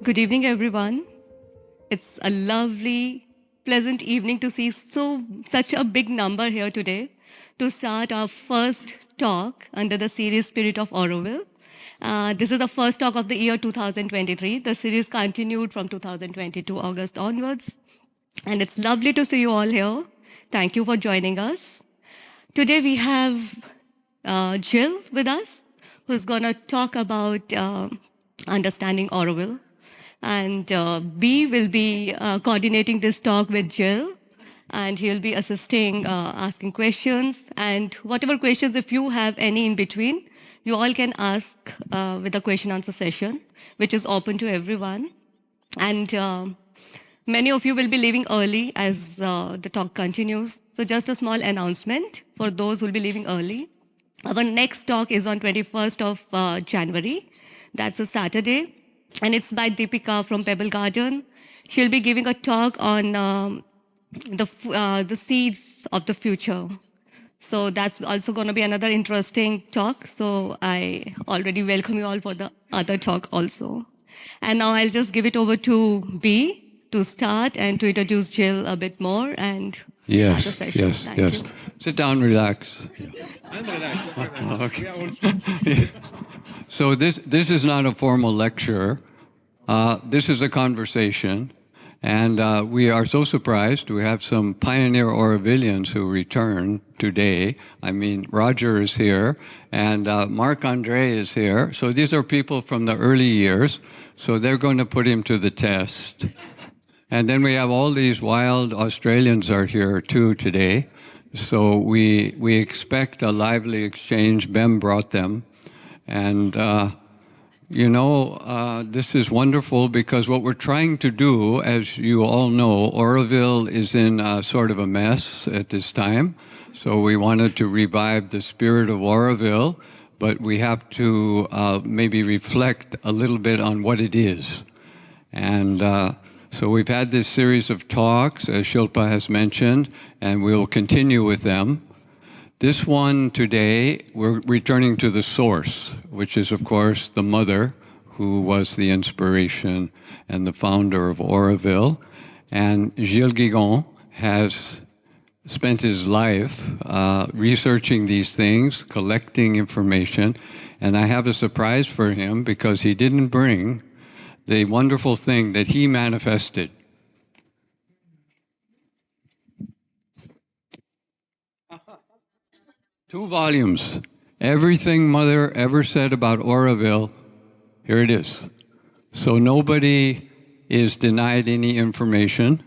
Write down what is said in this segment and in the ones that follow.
Good evening, everyone. It's a lovely, pleasant evening to see such a big number here today to start our first talk under the series Spirit of Auroville. This is the first talk of the year 2023. The series continued from 2022 August onwards, and it's lovely to see you all here. Thank you for joining us. Today we have Jill with us, who's going to talk about understanding Auroville. And B will be coordinating this talk with Jill, and he'll be assisting, asking questions. And whatever questions, if you have any in between, you all can ask with the question answer session, which is open to everyone. And many of you will be leaving early as the talk continues. So just a small announcement for those who will be leaving early. Our next talk is on 21st of January. That's a Saturday. And it's by Deepika from Pebble Garden. She'll be giving a talk on the seeds of the future. So that's also going to be another interesting talk. So I already welcome you all for the other talk also. And now I'll just give it over to B to start and to introduce Jill a bit more and start the session. Yes. Sit down, relax. I'm relaxed. Okay. So this is not a formal lecture. This is a conversation. And we are so surprised. We have some pioneer Aurovillians who return today. I mean, Roger is here, and Marc-André is here. So these are people from the early years. So they're going to put him to the test. And then we have all these wild Australians are here too today. So we expect a lively exchange. Bem brought them. And this is wonderful because what we're trying to do, as you all know, Auroville is in sort of a mess at this time. So we wanted to revive the spirit of Auroville, but we have to maybe reflect a little bit on what it is. And so we've had this series of talks, as Shilpa has mentioned, and we'll continue with them. This one today, we're returning to the source, which is, of course, the mother, who was the inspiration and the founder of Auroville. And Gilles Guigan has spent his life researching these things, collecting information. And I have a surprise for him because he didn't bring the wonderful thing that he manifested. 2 volumes. Everything Mother ever said about Auroville, here it is. So nobody is denied any information.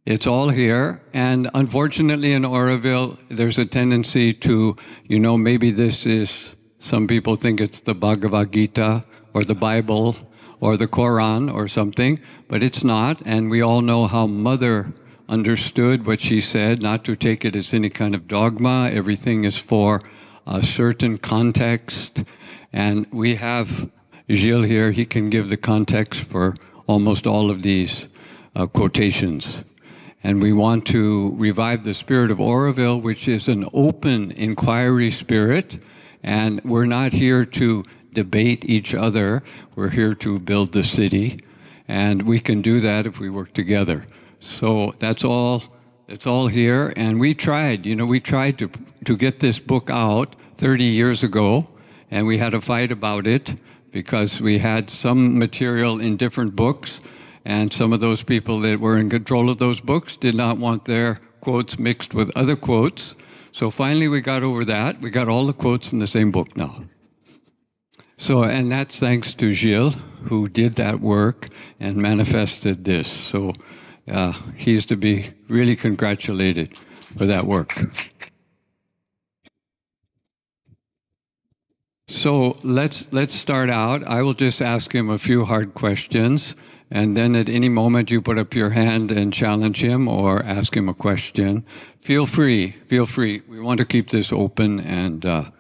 It's all here. And unfortunately in Auroville, there's a tendency to, maybe this is, some people think it's the Bhagavad Gita or the Bible or the Quran or something, but it's not. And we all know how Mother understood what she said, not to take it as any kind of dogma. Everything is for a certain context. And we have Gilles here. He can give the context for almost all of these quotations. And we want to revive the spirit of Auroville, which is an open inquiry spirit. And we're not here to debate each other. We're here to build the city. And we can do that if we work together. So that's all. It's all here. And we tried to get this book out 30 years ago. And we had a fight about it because we had some material in different books. And some of those people that were in control of those books did not want their quotes mixed with other quotes. So finally we got over that. We got all the quotes in the same book now. So, and that's thanks to Gilles, who did that work and manifested this. So he is to be really congratulated for that work. So let's start out. I will just ask him a few hard questions, and then at any moment you put up your hand and challenge him or ask him a question. Feel free. We want to keep this open and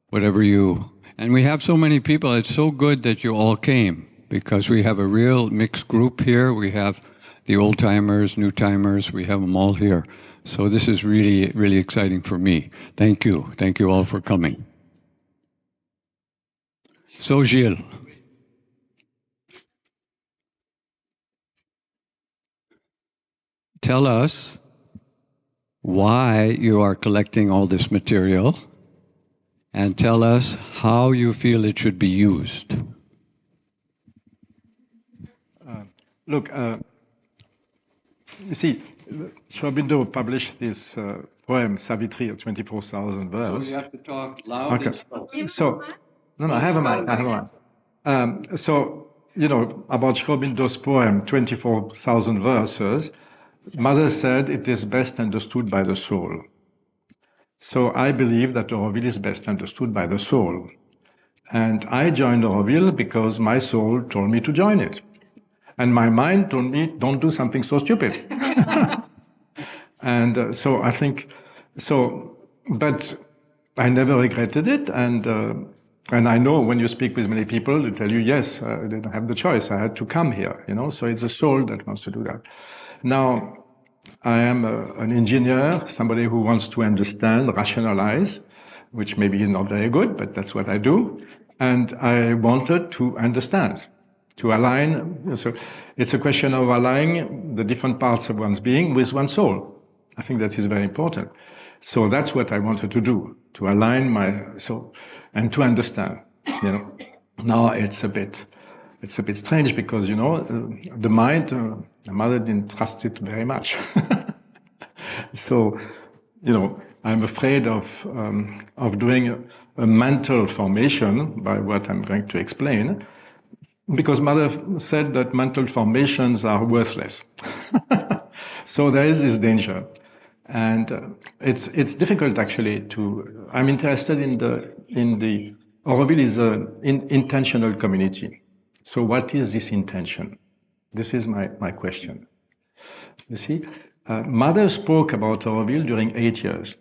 whatever you... And we have so many people. It's so good that you all came because we have a real mixed group here. We have the old-timers, new-timers. We have them all here. So this is really, really exciting for me. Thank you. Thank you all for coming. So, Gilles. tell us why you are collecting all this material and tell us how you feel it should be used. Look, you see, Aurobindo published this poem, Savitri, of 24,000 verses. So you have to talk loud and slow. So, no, I have a mic. So, you know, about Aurobindo's poem, 24,000 verses, Mother said it is best understood by the soul. So I believe that Auroville is best understood by the soul. And I joined Auroville because my soul told me to join it. And my mind told me, don't do something so stupid. And so I think, but I never regretted it. And I know when you speak with many people, they tell you, yes, I didn't have the choice. I had to come here, you know. So it's the soul that wants to do that. Now, I am an engineer, somebody who wants to understand, rationalize, which maybe is not very good, but that's what I do. And I wanted to understand, to align. So it's a question of aligning the different parts of one's being with one's soul. I think that is very important. So that's what I wanted to do, to align my soul and to understand, you know. Now it's a bit strange because, you know, the mind, my mother didn't trust it very much. So, you know, I'm afraid of doing a mental formation by what I'm going to explain, because Mother said that mental formations are worthless. So there is this danger. And it's difficult actually to, I'm interested in the Auroville is an intentional community. So what is this intention? This is my question. You see, Mother spoke about Auroville during 8 years.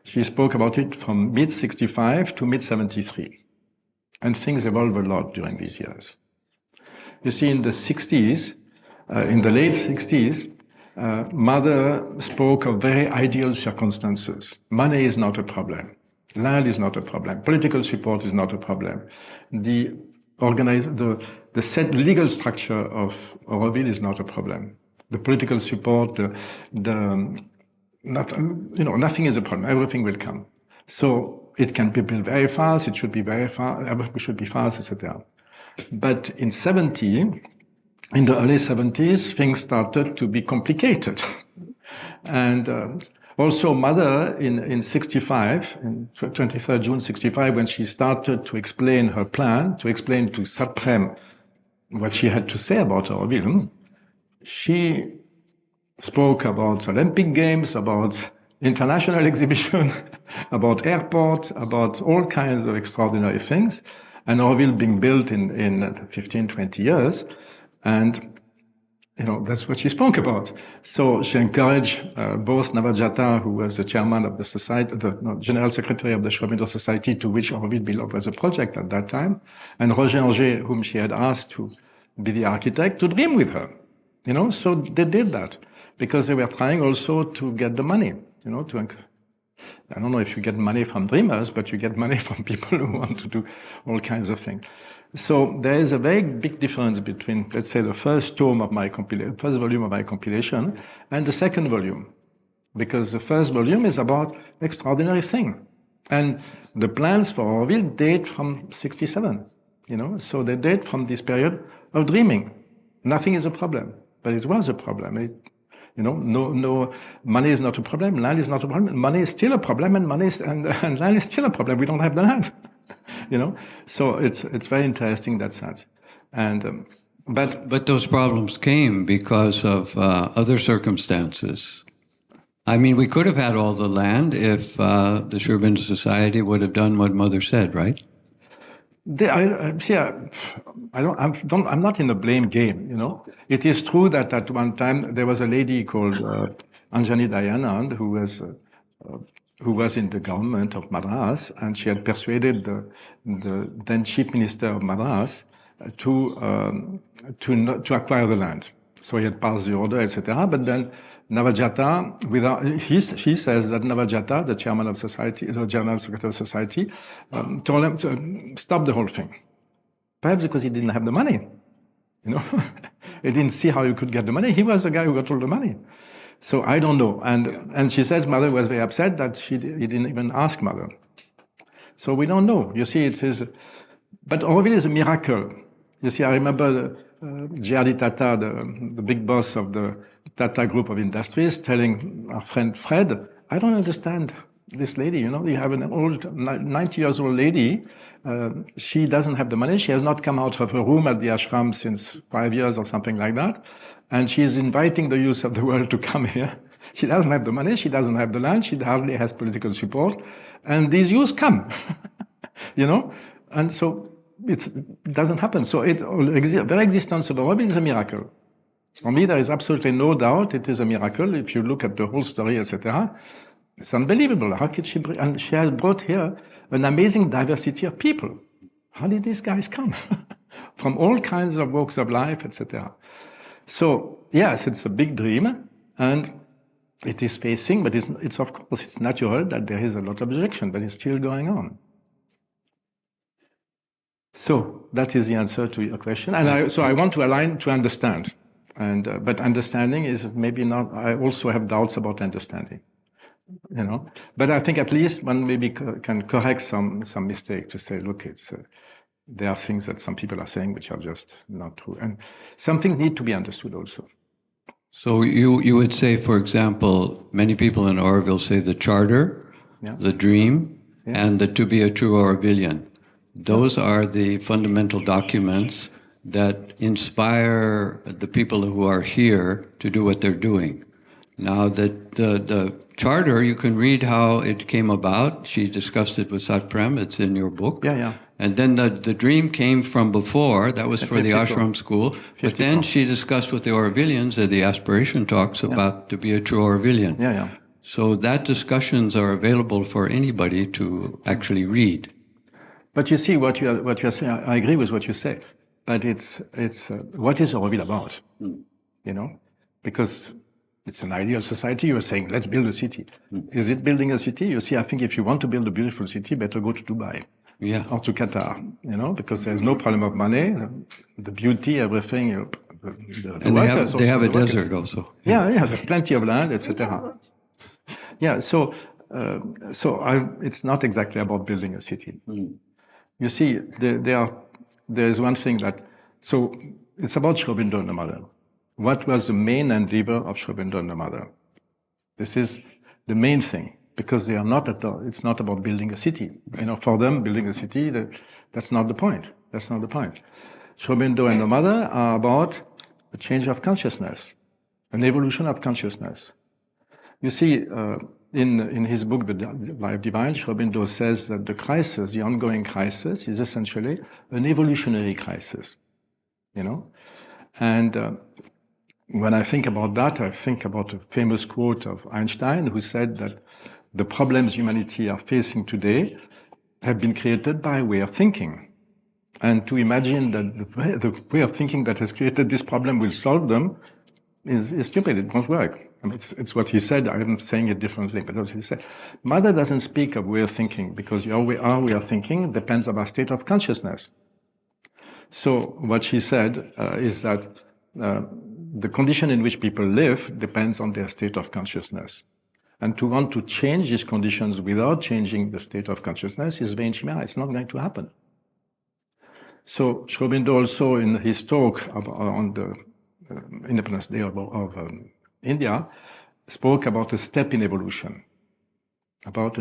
She spoke about it from mid-65 to mid-73. And things evolved a lot during these years. You see, in the 60s, in the late 60s, Mother spoke of very ideal circumstances. Money is not a problem. Land is not a problem. Political support is not a problem. The set legal structure of Auroville is not a problem. The political support, nothing is a problem. Everything will come. So it can be built very fast. It should be very fast. Everything should be fast, etc. But in the early 70s, things started to be complicated. And also Mother in 65, in 23rd June 65, when she started to explain her plan, to explain to Supreme what she had to say about Auroville, she spoke about Olympic Games, about international exhibition, about airport, about all kinds of extraordinary things, and Auroville being built in 15, 20 years. And, you know, that's what she spoke about. So she encouraged both Navajata, who was the chairman of the society, the general secretary of the Aurobindo Society, to which Auroville belonged as a project at that time, and Roger Anger, whom she had asked to be the architect, to dream with her. You know, so they did that because they were trying also to get the money, you know, I don't know if you get money from dreamers, but you get money from people who want to do all kinds of things. So there is a very big difference between, let's say, the first volume of my compilation and the second volume, because the first volume is about extraordinary thing. And the plans for Auroville date from 67, you know, so they date from this period of dreaming. Nothing is a problem, but it was a problem. No, money is not a problem, land is not a problem, money is still a problem, and land is still a problem. We don't have the land, you know. So it's very interesting in that sense. And but those problems came because of other circumstances. I mean, we could have had all the land if the Aurobindo Society would have done what Mother said, right? I'm not in a blame game, you know. It is true that at one time there was a lady called Anjani Dayanand who was in the government of Madras, and she had persuaded the then chief minister of Madras to acquire the land. So he had passed the order, etc. But then Navajata, she says that Navajata, the chairman of society, the general secretary of society, told him to stop the whole thing. Perhaps because he didn't have the money. You know, he didn't see how you could get the money. He was the guy who got all the money. So I don't know. And she says mother was very upset that he didn't even ask mother. So we don't know. You see, it is, but Auroville is a miracle. You see, I remember G.R.D. Tata, the big boss of the Tata Group of Industries, telling our friend Fred, I don't understand this lady, you know, you have an old, 90 years old lady, she doesn't have the money, she has not come out of her room at the ashram since 5 years or something like that, and she's inviting the youth of the world to come here. She doesn't have the money, she doesn't have the land, she hardly has political support, and these youth come, you know, and so it doesn't happen. So the existence of Auroville is a miracle. For me, there is absolutely no doubt it is a miracle. If you look at the whole story, etc., it's unbelievable. How could she bring, and she has brought here an amazing diversity of people. How did these guys come? From all kinds of walks of life, etc. So, yes, it's a big dream, and it is facing, but it's of course, it's natural that there is a lot of objection, but it's still going on. So, that is the answer to your question. And I want to align to understand. But understanding is maybe not, I also have doubts about understanding. You know, but I think at least one maybe can correct some mistake to say, look, there are things that some people are saying which are just not true, and some things need to be understood also. So you would say, for example, many people in Auroville say the charter, the dream, and the to be a true Aurovillian. Those are the fundamental documents that inspire the people who are here to do what they're doing. Now, the charter, you can read how it came about. She discussed it with Satprem. It's in your book. Yeah. And then the dream came from before. That was for the ashram school. But then she discussed with the Aurovillians at the aspiration talks about to be a true Aurovillian. Yeah. So that discussions are available for anybody to actually read. But you see what you're saying. I agree with what you say. But it's what is Auroville about? You know, because it's an ideal society. You're saying, let's build a city. Is it building a city? You see, I think if you want to build a beautiful city, better go to Dubai. Or to Qatar, you know, because there's no problem of money, the beauty, everything. And they have a desert also. Yeah, there's plenty of land, etc. Yeah, so it's not exactly about building a city. You see, there's one thing so it's about Aurobindo and the mother. What was the main endeavor of Aurobindo and the mother? This is the main thing, because they are not at all, it's not about building a city. You know, for them, building a city, that's not the point. That's not the point. Aurobindo and the mother are about a change of consciousness, an evolution of consciousness. You see, in his book, The Life Divine, Aurobindo says that the crisis, the ongoing crisis, is essentially an evolutionary crisis. You know? And when I think about that, I think about a famous quote of Einstein, who said that the problems humanity are facing today have been created by a way of thinking. And to imagine that the way of thinking that has created this problem will solve them is stupid. It won't work. I mean, it's what he said. I'm saying it differently, but that's what he said. Mother doesn't speak of way of thinking, because our way of thinking depends on our state of consciousness. So what she said is that the condition in which people live depends on their state of consciousness. And to want to change these conditions without changing the state of consciousness is vain chimera. It's not going to happen. So Aurobindo also, in his talk on the Independence Day of India, spoke about a step in evolution. About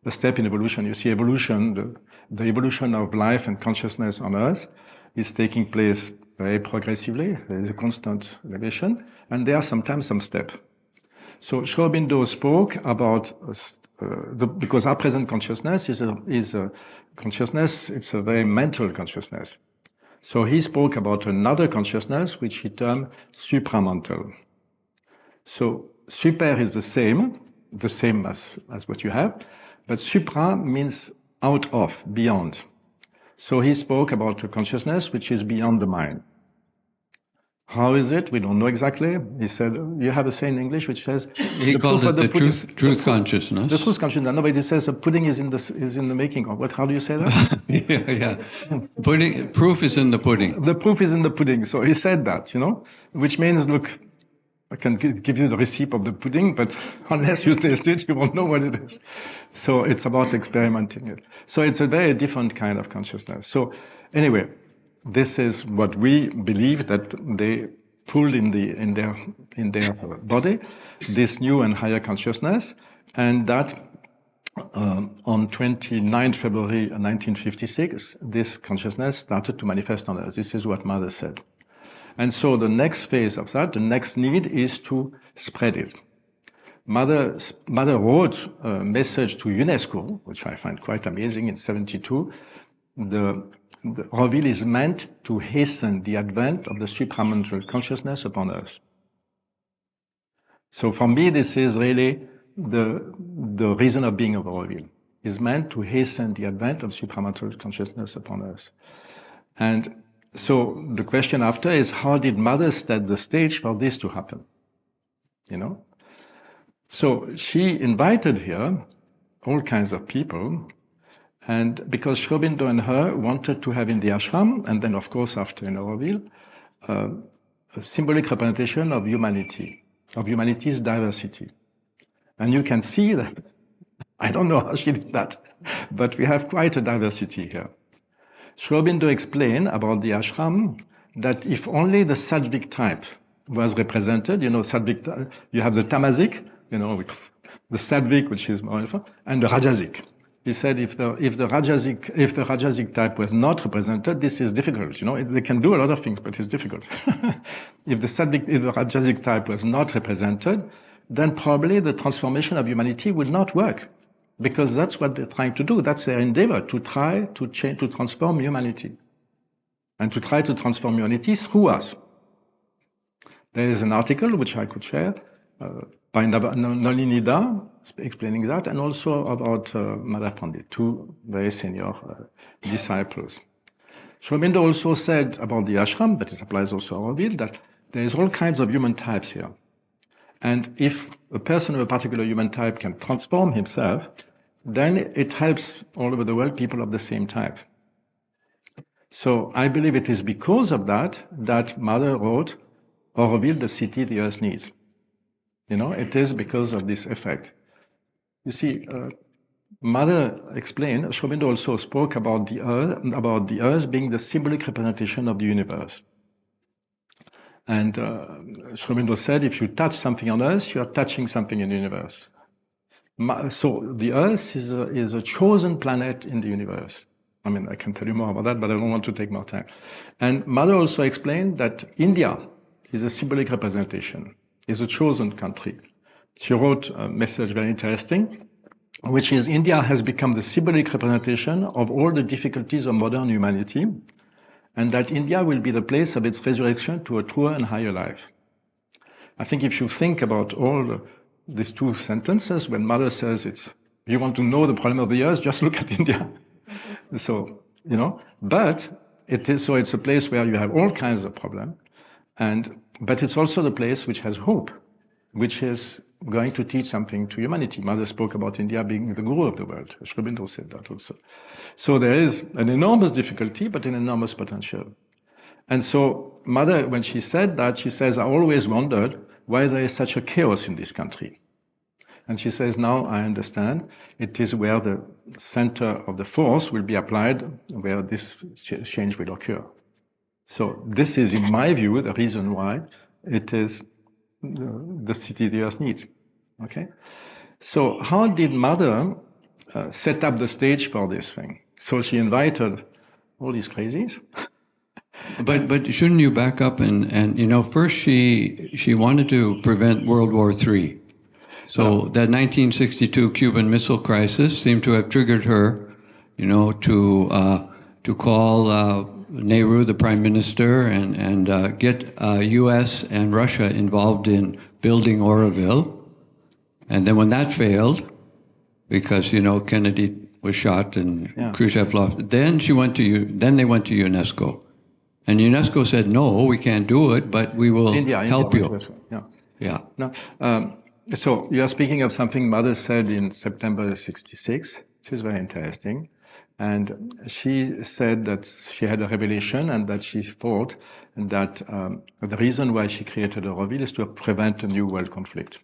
a step in evolution. You see, evolution, the evolution of life and consciousness on Earth is taking place very progressively. There is a constant elevation, and there are sometimes some steps. So Aurobindo spoke about because our present consciousness is a consciousness. It's a very mental consciousness. So he spoke about another consciousness, which he termed supramental. So super is the same as what you have, but supra means out of, beyond. So he spoke about a consciousness which is beyond the mind. How is it? We don't know exactly. He said, you have a saying in English which says... He called it the truth consciousness. The truth consciousness. No, but it says the pudding is in the making. Or what? How do you say that? yeah. Proof is in the pudding. The proof is in the pudding. So he said that, which means, look, I can give you the recipe of the pudding, but unless you taste it, you won't know what it is. So it's about experimenting it. So it's a very different kind of consciousness. So anyway, this is what we believe that they pulled in their body, this new and higher consciousness, and that on 29 February 1956, this consciousness started to manifest on us. This is what Mother said. And so the next phase of that, the next need is to spread it. Mother wrote a message to UNESCO, which I find quite amazing, in 1972. The Auroville is meant to hasten the advent of the supramental consciousness upon Earth. So for me, this is really the reason of being of Auroville. Is meant to hasten the advent of supramental consciousness upon Earth. And so the question after is, how did Mother set the stage for this to happen? So she invited here all kinds of people, and because Aurobindo and her wanted to have in the ashram, and then of course after in Auroville, a symbolic representation of humanity, of humanity's diversity. And you can see that, I don't know how she did that, but we have quite a diversity here. Aurobindo explained about the ashram that if only the sattvic type was represented, sattvic, you have the tamasic, the sattvic, which is more, and the rajasic. He said if the rajasic type was not represented, this is difficult. They can do a lot of things, but it's difficult. If the rajasic type was not represented, then probably the transformation of humanity would not work. Because that's what they're trying to do. That's their endeavor, to try to change, to transform humanity. And to try to transform humanity through us. There is an article which I could share by Nolinida explaining that, and also about Mother Pandit, two very senior disciples. Aurobindo also said about the ashram, but it applies also to Auroville, that there is all kinds of human types here. And if a person of a particular human type can transform himself, then it helps all over the world people of the same type. So I believe it is because of that Mother wrote Auroville, the city the earth needs. It is because of this effect. You see, Mother explained, Aurobindo also spoke about the earth being the symbolic representation of the universe. And Aurobindo said, if you touch something on Earth, you are touching something in the universe. So the Earth is a chosen planet in the universe. I mean, I can tell you more about that, but I don't want to take more time. And Mother also explained that India is a symbolic representation, is a chosen country. She wrote a message very interesting, which is India has become the symbolic representation of all the difficulties of modern humanity, and that India will be the place of its resurrection to a truer and higher life. I think if you think about all these two sentences, when Mother says you want to know the problem of the earth, just look at India. So, but it's a place where you have all kinds of problems, but it's also the place which has hope, which is going to teach something to humanity. Mother spoke about India being the guru of the world. Aurobindo said that also. So there is an enormous difficulty, but an enormous potential. And so Mother, when she said that, she says, I always wondered why there is such a chaos in this country. And she says, now I understand. It is where the center of the force will be applied, where this change will occur. So this is, in my view, the reason why it is the city the earth needs. Okay? So how did Mother set up the stage for this thing? So she invited all these crazies. But shouldn't you back up and first she wanted to prevent World War III. So that 1962 Cuban Missile Crisis seemed to have triggered her, to call Nehru, the prime minister, and get U.S. and Russia involved in building Auroville. And then when that failed, because Kennedy was shot and Khrushchev lost, then they went to UNESCO, And UNESCO said, no, we can't do it, but we will help India, you. yeah. Yeah. No, so you are speaking of something Mother said in September '66, which is very interesting. And she said that she had a revelation and that she thought that the reason why she created Auroville is to prevent a new world conflict.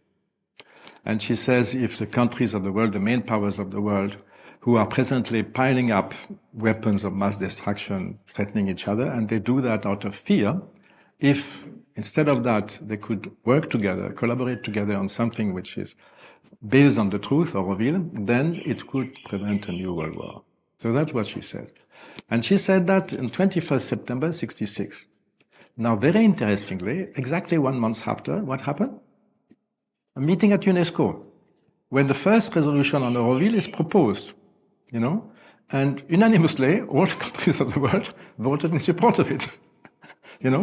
And she says if the countries of the world, the main powers of the world, who are presently piling up weapons of mass destruction, threatening each other, and they do that out of fear, if instead of that they could work together, collaborate together on something which is based on the truth, Auroville, then it could prevent a new world war. So that's what she said. And she said that on 21st September 66. Now, very interestingly, exactly 1 month after, what happened? A meeting at UNESCO, when the first resolution on Auroville is proposed, and unanimously, all countries of the world voted in support of it.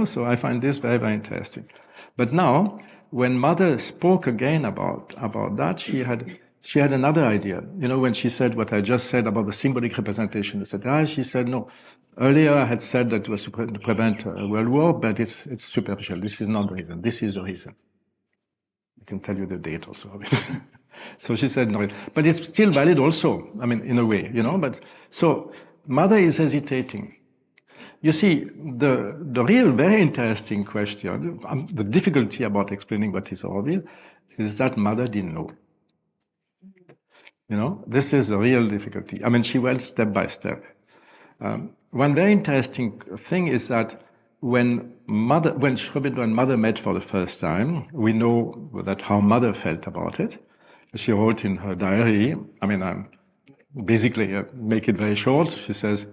So I find this very, very interesting. But now, when Mother spoke again about that, she had another idea. When she said what I just said about the symbolic representation, etc., she said, no, earlier I had said that it was to prevent a world war, but it's superficial. This is not the reason. This is the reason. I can tell you the date also of it. So she said, no, but it's still valid also, in a way, but so Mother is hesitating. You see, the real very interesting question, the difficulty about explaining what is Auroville, is that Mother didn't know. This is the real difficulty. She went step by step. One very interesting thing is that when Aurobindo and Mother met for the first time, we know that how Mother felt about it. She wrote in her diary, basically, make it very short, she says,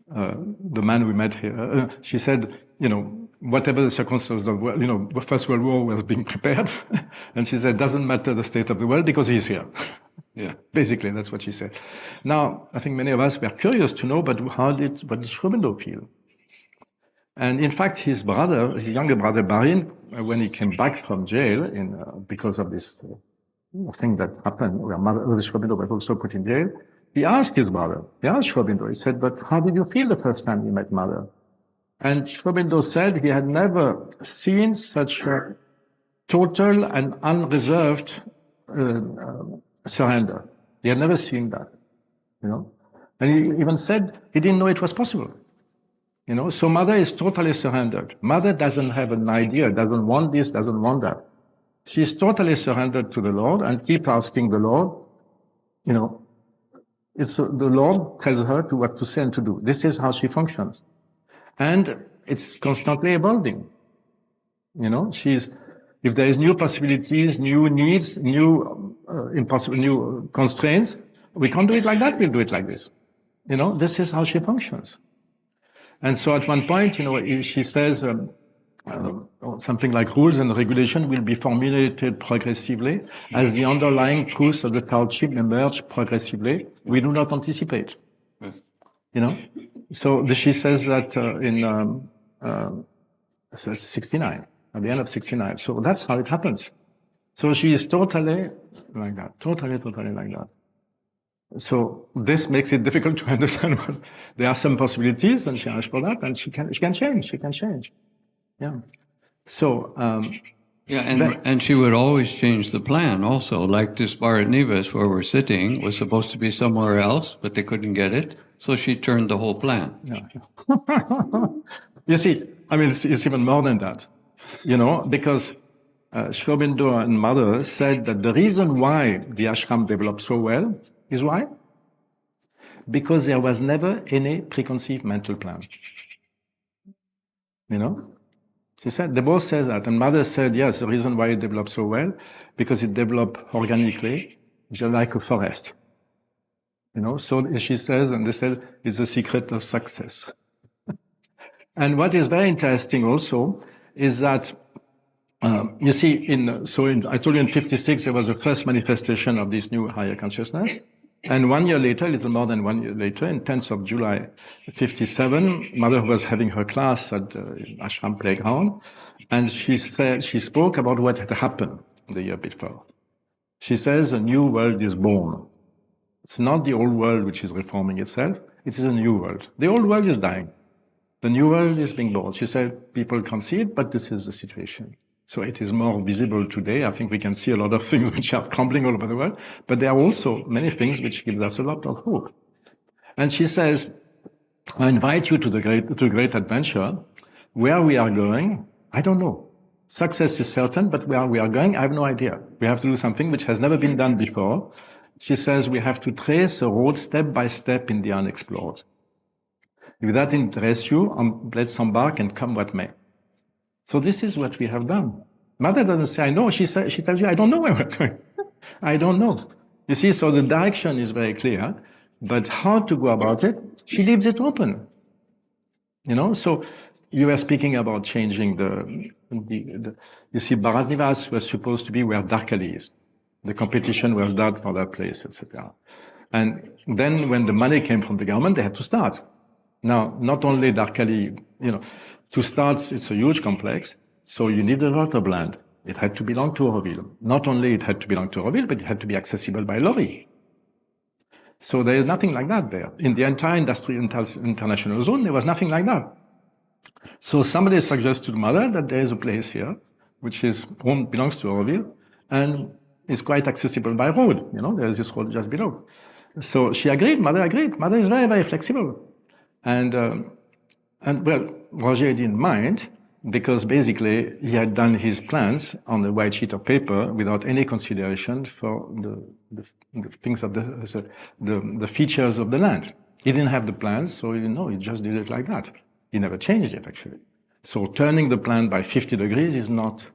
the man we met here, she said, whatever the circumstances of the world, the First World War was being prepared. And she said, doesn't matter the state of the world because he's here. Yeah, basically, that's what she said. Now, I think many of us were curious to know, but what did Aurobindo feel? And in fact, his younger brother, Barin, when he came back from jail because of this thing that happened, where Aurobindo was also put in jail, he asked his brother, Aurobindo, he said, but how did you feel the first time you met Mother? And Aurobindo said he had never seen such a total and unreserved surrender. He had never seen that, And he even said he didn't know it was possible. So Mother is totally surrendered. Mother doesn't have an idea, doesn't want this, doesn't want that. She's totally surrendered to the Lord and keep asking the Lord, it's the Lord tells her what to say and to do. This is how she functions. And it's constantly evolving. If there is new possibilities, new needs, new constraints, we can't do it like that, we'll do it like this. This is how she functions. And so at one point, she says something like rules and regulation will be formulated progressively as the underlying truths of the Taoist emerge progressively. We do not anticipate. So she says that in 69, at the end of 69. So that's how it happens. So she is totally like that, totally like that. So this makes it difficult to understand. There are some possibilities, and she asks for that, and she can change. Yeah. So and she would always change the plan also, like this bar at Nivas where we're sitting was supposed to be somewhere else, but they couldn't get it, so she turned the whole plan. Yeah. You see, it's even more than that, because Aurobindo and Mother said that the reason why the ashram developed so well is why? Because there was never any preconceived mental plan. She said, they both said that. And Mother said, yes, the reason why it developed so well, because it developed organically, just like a forest. So she says, and they said, it's the secret of success. And what is very interesting also is that, you see, I told you in 56, there was the first manifestation of this new higher consciousness. And 1 year later, a little more than 1 year later, in 10th of July 57, Mother was having her class at the ashram playground, and she spoke about what had happened the year before. She says a new world is born. It's not the old world which is reforming itself, it is a new world. The old world is dying. The new world is being born. She said people can't see it, but this is the situation. So it is more visible today. I think we can see a lot of things which are crumbling all over the world, but there are also many things which give us a lot of hope. And she says, I invite you to the great adventure. Where we are going, I don't know. Success is certain, but where we are going, I have no idea. We have to do something which has never been done before. She says we have to trace a road step by step in the unexplored. If that interests you, let's embark and come what may. So this is what we have done. Mother doesn't say, I know. She tells you, I don't know where we're going. I don't know. You see, so the direction is very clear, but how to go about it, she leaves it open. You know, so you were speaking about changing you see, Bharat Nivas was supposed to be where Darkali is. The competition was done for that place, etc. And then when the money came from the government, they had to start. Now, not only Darkali, you know, to start, it's a huge complex, so you need a lot of land. It had to belong to Auroville. Not only it had to belong to Auroville, but it had to be accessible by lorry. So there is nothing like that there. In the entire international zone, there was nothing like that. So somebody suggested to Mother that there is a place here, which belongs to Auroville, and is quite accessible by road. You know, there is this road just below. So she agreed, Mother agreed. Mother is very, very flexible. And well, Roger didn't mind, because basically he had done his plans on a white sheet of paper without any consideration for the things of the features of the land. He didn't have the plans, so he just did it like that. He never changed it, actually. So turning the plan by 50 degrees is not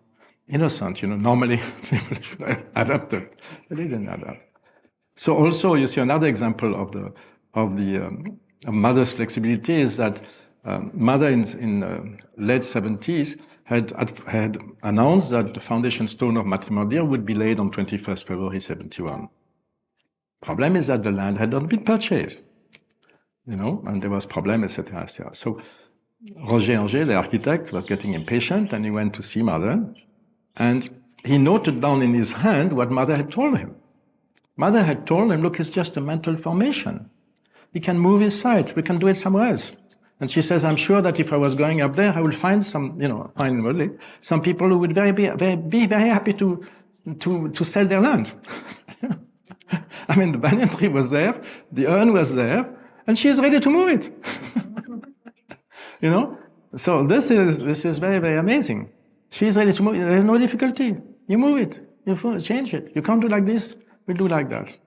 innocent. You know, normally people should adapt it, but they didn't adapt. So also, you see another example of the Mother's flexibility is that Mother in late 70s had announced that the foundation stone of Matrimonial would be laid on 21st February 71. Problem is that the land had not been purchased, you know, and there was problem, etc., etc. So Roger Anger, the architect, was getting impatient, and he went to see Mother, and he noted down in his hand what Mother had told him. Mother had told him, look, it's just a mental formation. He can move his site. We can do it somewhere else. And she says, I'm sure that if I was going up there, I would find some people who would be very happy to sell their land. I mean, the banyan tree was there, the urn was there, and she is ready to move it. You know? So this is very, very amazing. She is ready to move it. There is no difficulty. You move it. You change it. You can't do like this, we do like that.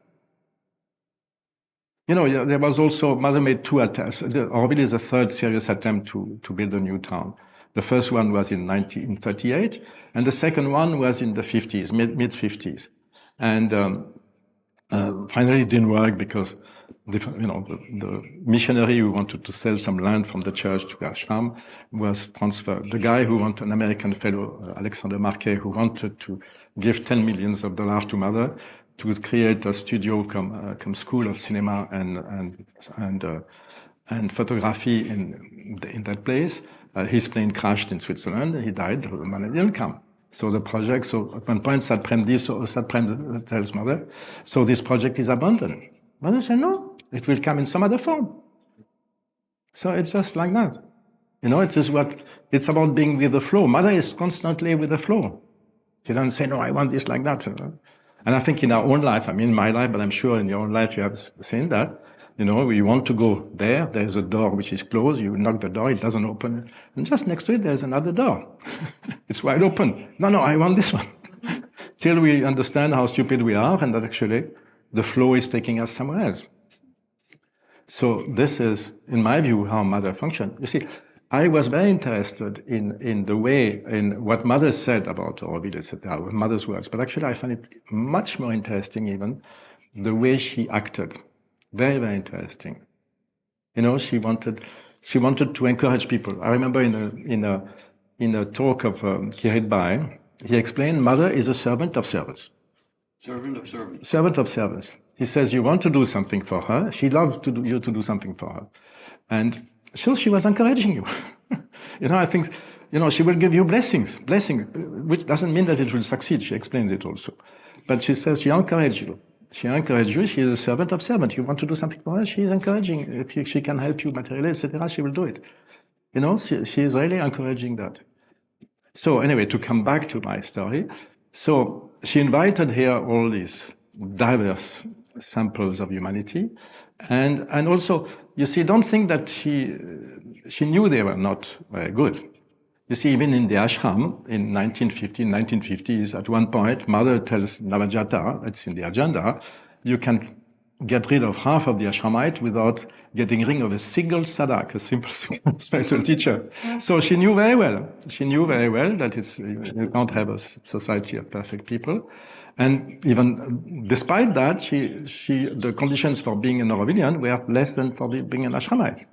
You know, there was also, Mother made two attempts. Auroville is the third serious attempt to build a new town. The first one was in 1938, and the second one was in the 50s, mid-50s. And finally it didn't work because the missionary who wanted to sell some land from the church to ashram was transferred. The guy who wanted, an American fellow, Alexander Marquet, who wanted to give $10 million to Mother, to create a studio come school of cinema and photography in that place. His plane crashed in Switzerland. He died. The money didn't come. So the project. So at one point, Sadprem tells Mother, so this project is abandoned. Mother said, no, it will come in some other form. So it's just like that. You know, it's about being with the flow. Mother is constantly with the flow. She doesn't say, no, I want this like that. And I think in our own life, I mean, in my life, but I'm sure in your own life you have seen that. You know, you want to go there, there's a door which is closed, you knock the door, it doesn't open. And just next to it, there's another door. It's wide open. No, I want this one. Till we understand how stupid we are and that actually the flow is taking us somewhere else. So this is, in my view, how Mother functioned. You see, I was very interested in the way, in what Mother said about Auroville, etc., Mother's words. But actually, I find it much more interesting, even the way she acted. Very, very interesting. You know, she wanted to encourage people. I remember in a talk of Kirit Bai, he explained, Mother is a servant of servants. Servant of servants. Servant of servants. He says you want to do something for her. She loves you to do something for her, and so she was encouraging you. You know, I think, you know, she will give you blessing, which doesn't mean that it will succeed. She explains it also. But she says she encourages you. She encourages you. She is a servant of servant. You want to do something for her, she is encouraging. If she can help you materially, etc., she will do it. You know, she is really encouraging that. So anyway, to come back to my story, so she invited here all these diverse samples of humanity, and also, you see, don't think that she knew they were not very good. You see, even in the ashram in 1950s, at one point, Mother tells Navajata, it's in the agenda, you can get rid of half of the ashramite without getting rid of a single sadak, a simple spiritual teacher. So she knew very well. She knew very well that you can't have a society of perfect people. And even despite that, the conditions for being an Aurovillian were less than for being an ashramite.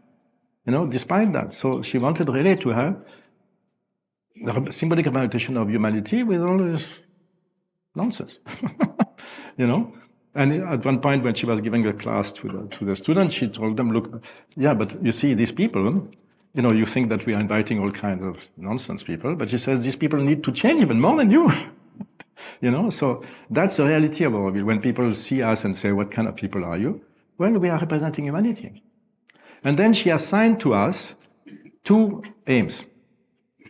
You know, despite that. So she wanted really to have a symbolic representation of humanity with all this nonsense. You know? And at one point, when she was giving a class to the students, she told them, look, yeah, but you see, these people, you know, you think that we are inviting all kinds of nonsense people, but she says these people need to change even more than you. You know, so that's the reality of Auroville. When people see us and say, what kind of people are you? Well, we are representing humanity. And then she assigned to us two aims,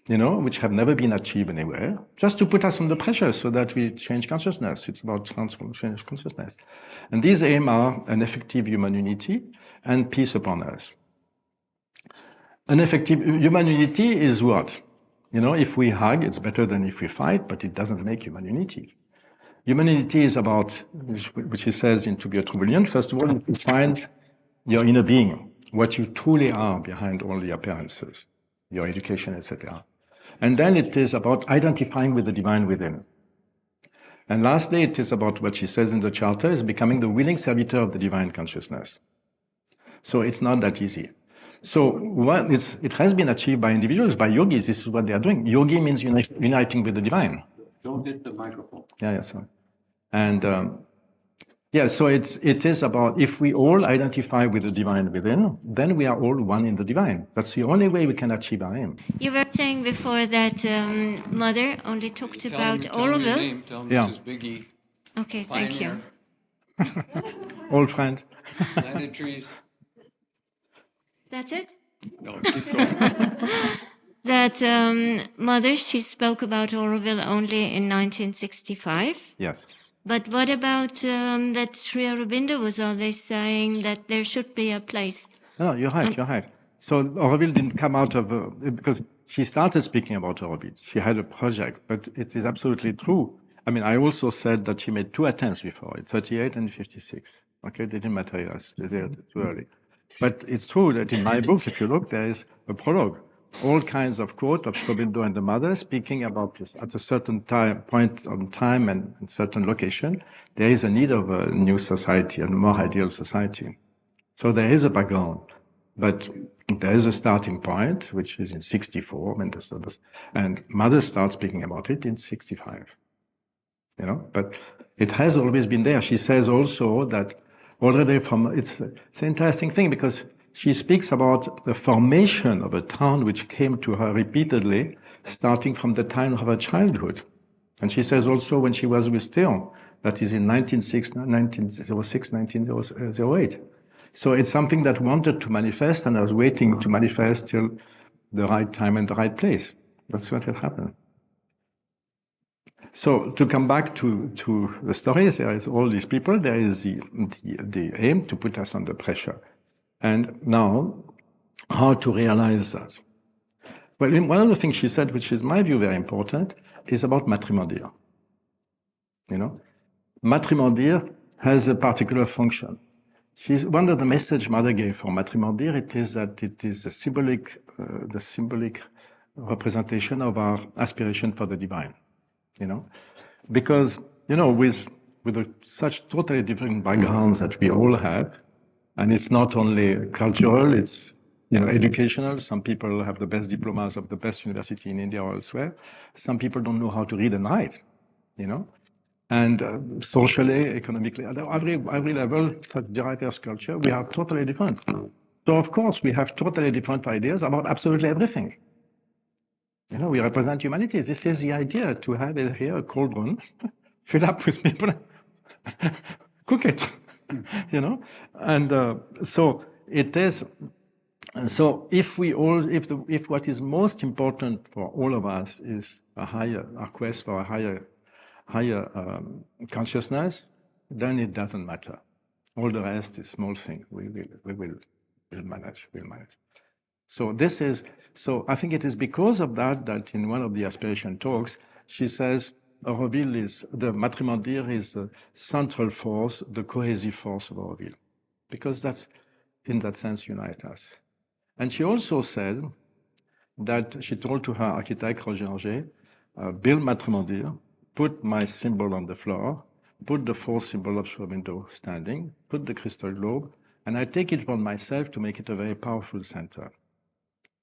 you know, which have never been achieved anywhere, just to put us under pressure so that we change consciousness. It's about transformation of consciousness. And these aims are an effective human unity and peace upon earth. An effective human unity is what? You know, if we hug, it's better than if we fight, but it doesn't make human unity. Human unity is about, which he says in To Be a True first of all, you find your inner being, what you truly are behind all the appearances, your education, etc. And then it is about identifying with the divine within. And lastly, it is about what she says in the Charter, is becoming the willing servitor of the divine consciousness. So it's not that easy. So it has been achieved by individuals, by yogis. This is what they are doing. Yogi means uniting with the divine. Don't hit the microphone. Yeah, sorry. And so it is about, if we all identify with the divine within, then we are all one in the divine. That's the only way we can achieve our aim. You were saying before that Mother only talked about Auroville. Tell him Yeah. this is Biggie. Okay, thank you. Old friend. Planted trees. That's it? No, keep going. That Mother, she spoke about Auroville only in 1965. Yes. But what about that Sri Aurobindo was always saying that there should be a place? No, you're right. So Auroville didn't come out of, because she started speaking about Auroville. She had a project, but it is absolutely true. I mean, I also said that she made two attempts before it, 38 and 56. Okay, they didn't materialize, they're too early. But it's true that in my book, if you look, there is a prologue. All kinds of quotes of Aurobindo and the Mother speaking about this at a certain point on time and certain location. There is a need of a new society, a more ideal society. So there is a background, but there is a starting point, which is in 64, and Mother starts speaking about it in 65. You know, but it has always been there. She says also that already it's an interesting thing because she speaks about the formation of a town which came to her repeatedly, starting from the time of her childhood. And she says also when she was with Theon, that is in 1906, 1908. So it's something that wanted to manifest, and I was waiting to manifest till the right time and the right place. That's what had happened. So to come back to the stories, there is all these people, there is the aim to put us under pressure. And now, how to realize that? Well, one of the things she said, which is my view very important, is about matrimondir. You know, matrimondir has a particular function. One of the message Mother gave for matrimondir, it is that it is the symbolic representation of our aspiration for the divine. You know, because you know, with such totally different backgrounds that we all have. And it's not only cultural, it's educational. Some people have the best diplomas of the best university in India or elsewhere. Some people don't know how to read and write, you know. And socially, economically, at every level, such diverse culture, we are totally different. So of course, we have totally different ideas about absolutely everything. You know, we represent humanity. This is the idea, to have here a cauldron filled up with people, cook it. You know, and so it is And so if what is most important for all of us is a quest for a higher consciousness, then it doesn't matter. All the rest is small thing. We'll manage. So I think it is because of that in one of the aspiration talks, she says Auroville is, the Matrimondir is the central force, the cohesive force of Auroville. Because that's, in that sense, unite us. And she also said that she told to her architect, Roger Auger, build Matrimondir, put my symbol on the floor, put the fourth symbol of Aurobindo standing, put the crystal globe, and I take it upon myself to make it a very powerful center.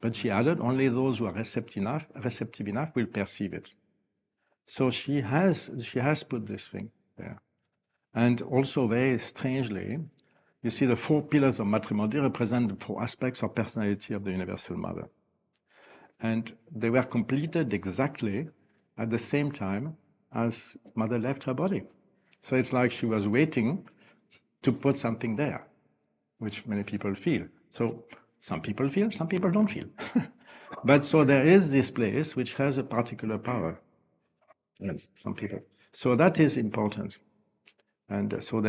But she added, only those who are receptive enough will perceive it. So she has put this thing there. And also very strangely, you see the four pillars of Matrimondir represent the four aspects of personality of the Universal Mother. And they were completed exactly at the same time as Mother left her body. So it's like she was waiting to put something there, which many people feel. So some people feel, some people don't feel. But so there is this place which has a particular power. Yes, some people. So that is important. And so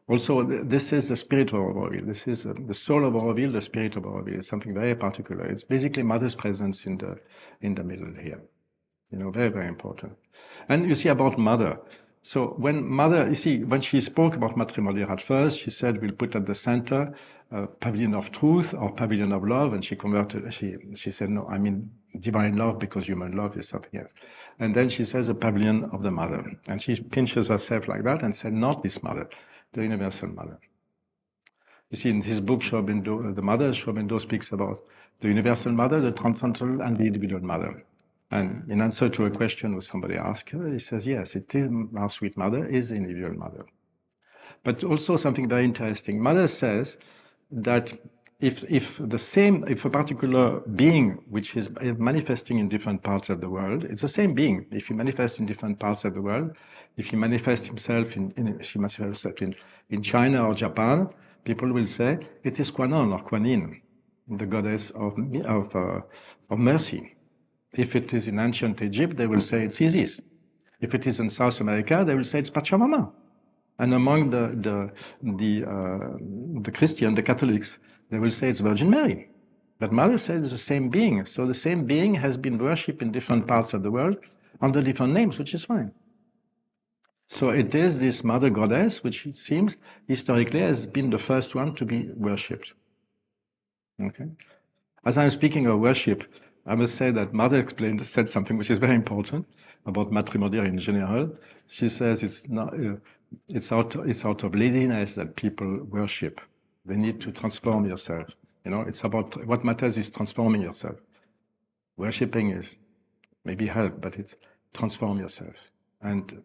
also this is the spirit of Auroville. This is the soul of Auroville, the spirit of Auroville. It's something very particular. It's basically Mother's presence in the middle here. Very, very important. And you see about Mother. So when she spoke about Matrimondir at first, she said we'll put at the center pavilion of truth or pavilion of love, and she converted. She said no, I mean divine love, because human love is something else. And then she says the pavilion of the Mother, and she pinches herself like that and said not this Mother, the Universal Mother. You see in his book Aurobindo, the Mother, Aurobindo speaks about the Universal Mother, the Transcendental, and the Individual Mother. And in answer to a question which somebody asked her, he says, yes, it is, our sweet Mother is the Individual Mother. But also something very interesting. Mother says that if a particular being which is manifesting in different parts of the world, it's the same being. If he manifests in different parts of the world, if he manifests himself in China or Japan, people will say it is Kwanon or Kwanin, the goddess of mercy. If it is in ancient Egypt, they will say it's Isis. If it is in South America, they will say it's Pachamama. And among the Christian, the Catholics, they will say it's Virgin Mary. But Mother said it's the same being. So the same being has been worshipped in different parts of the world under different names, which is fine. So it is this Mother Goddess, which it seems historically has been the first one to be worshipped. Okay. As I'm speaking of worship, I must say that Mother said something which is very important about Matrimondir in general. She says it's out of laziness that people worship. They need to transform yourself. It's about what matters is transforming yourself. Worshipping is maybe help, but it's transform yourself. And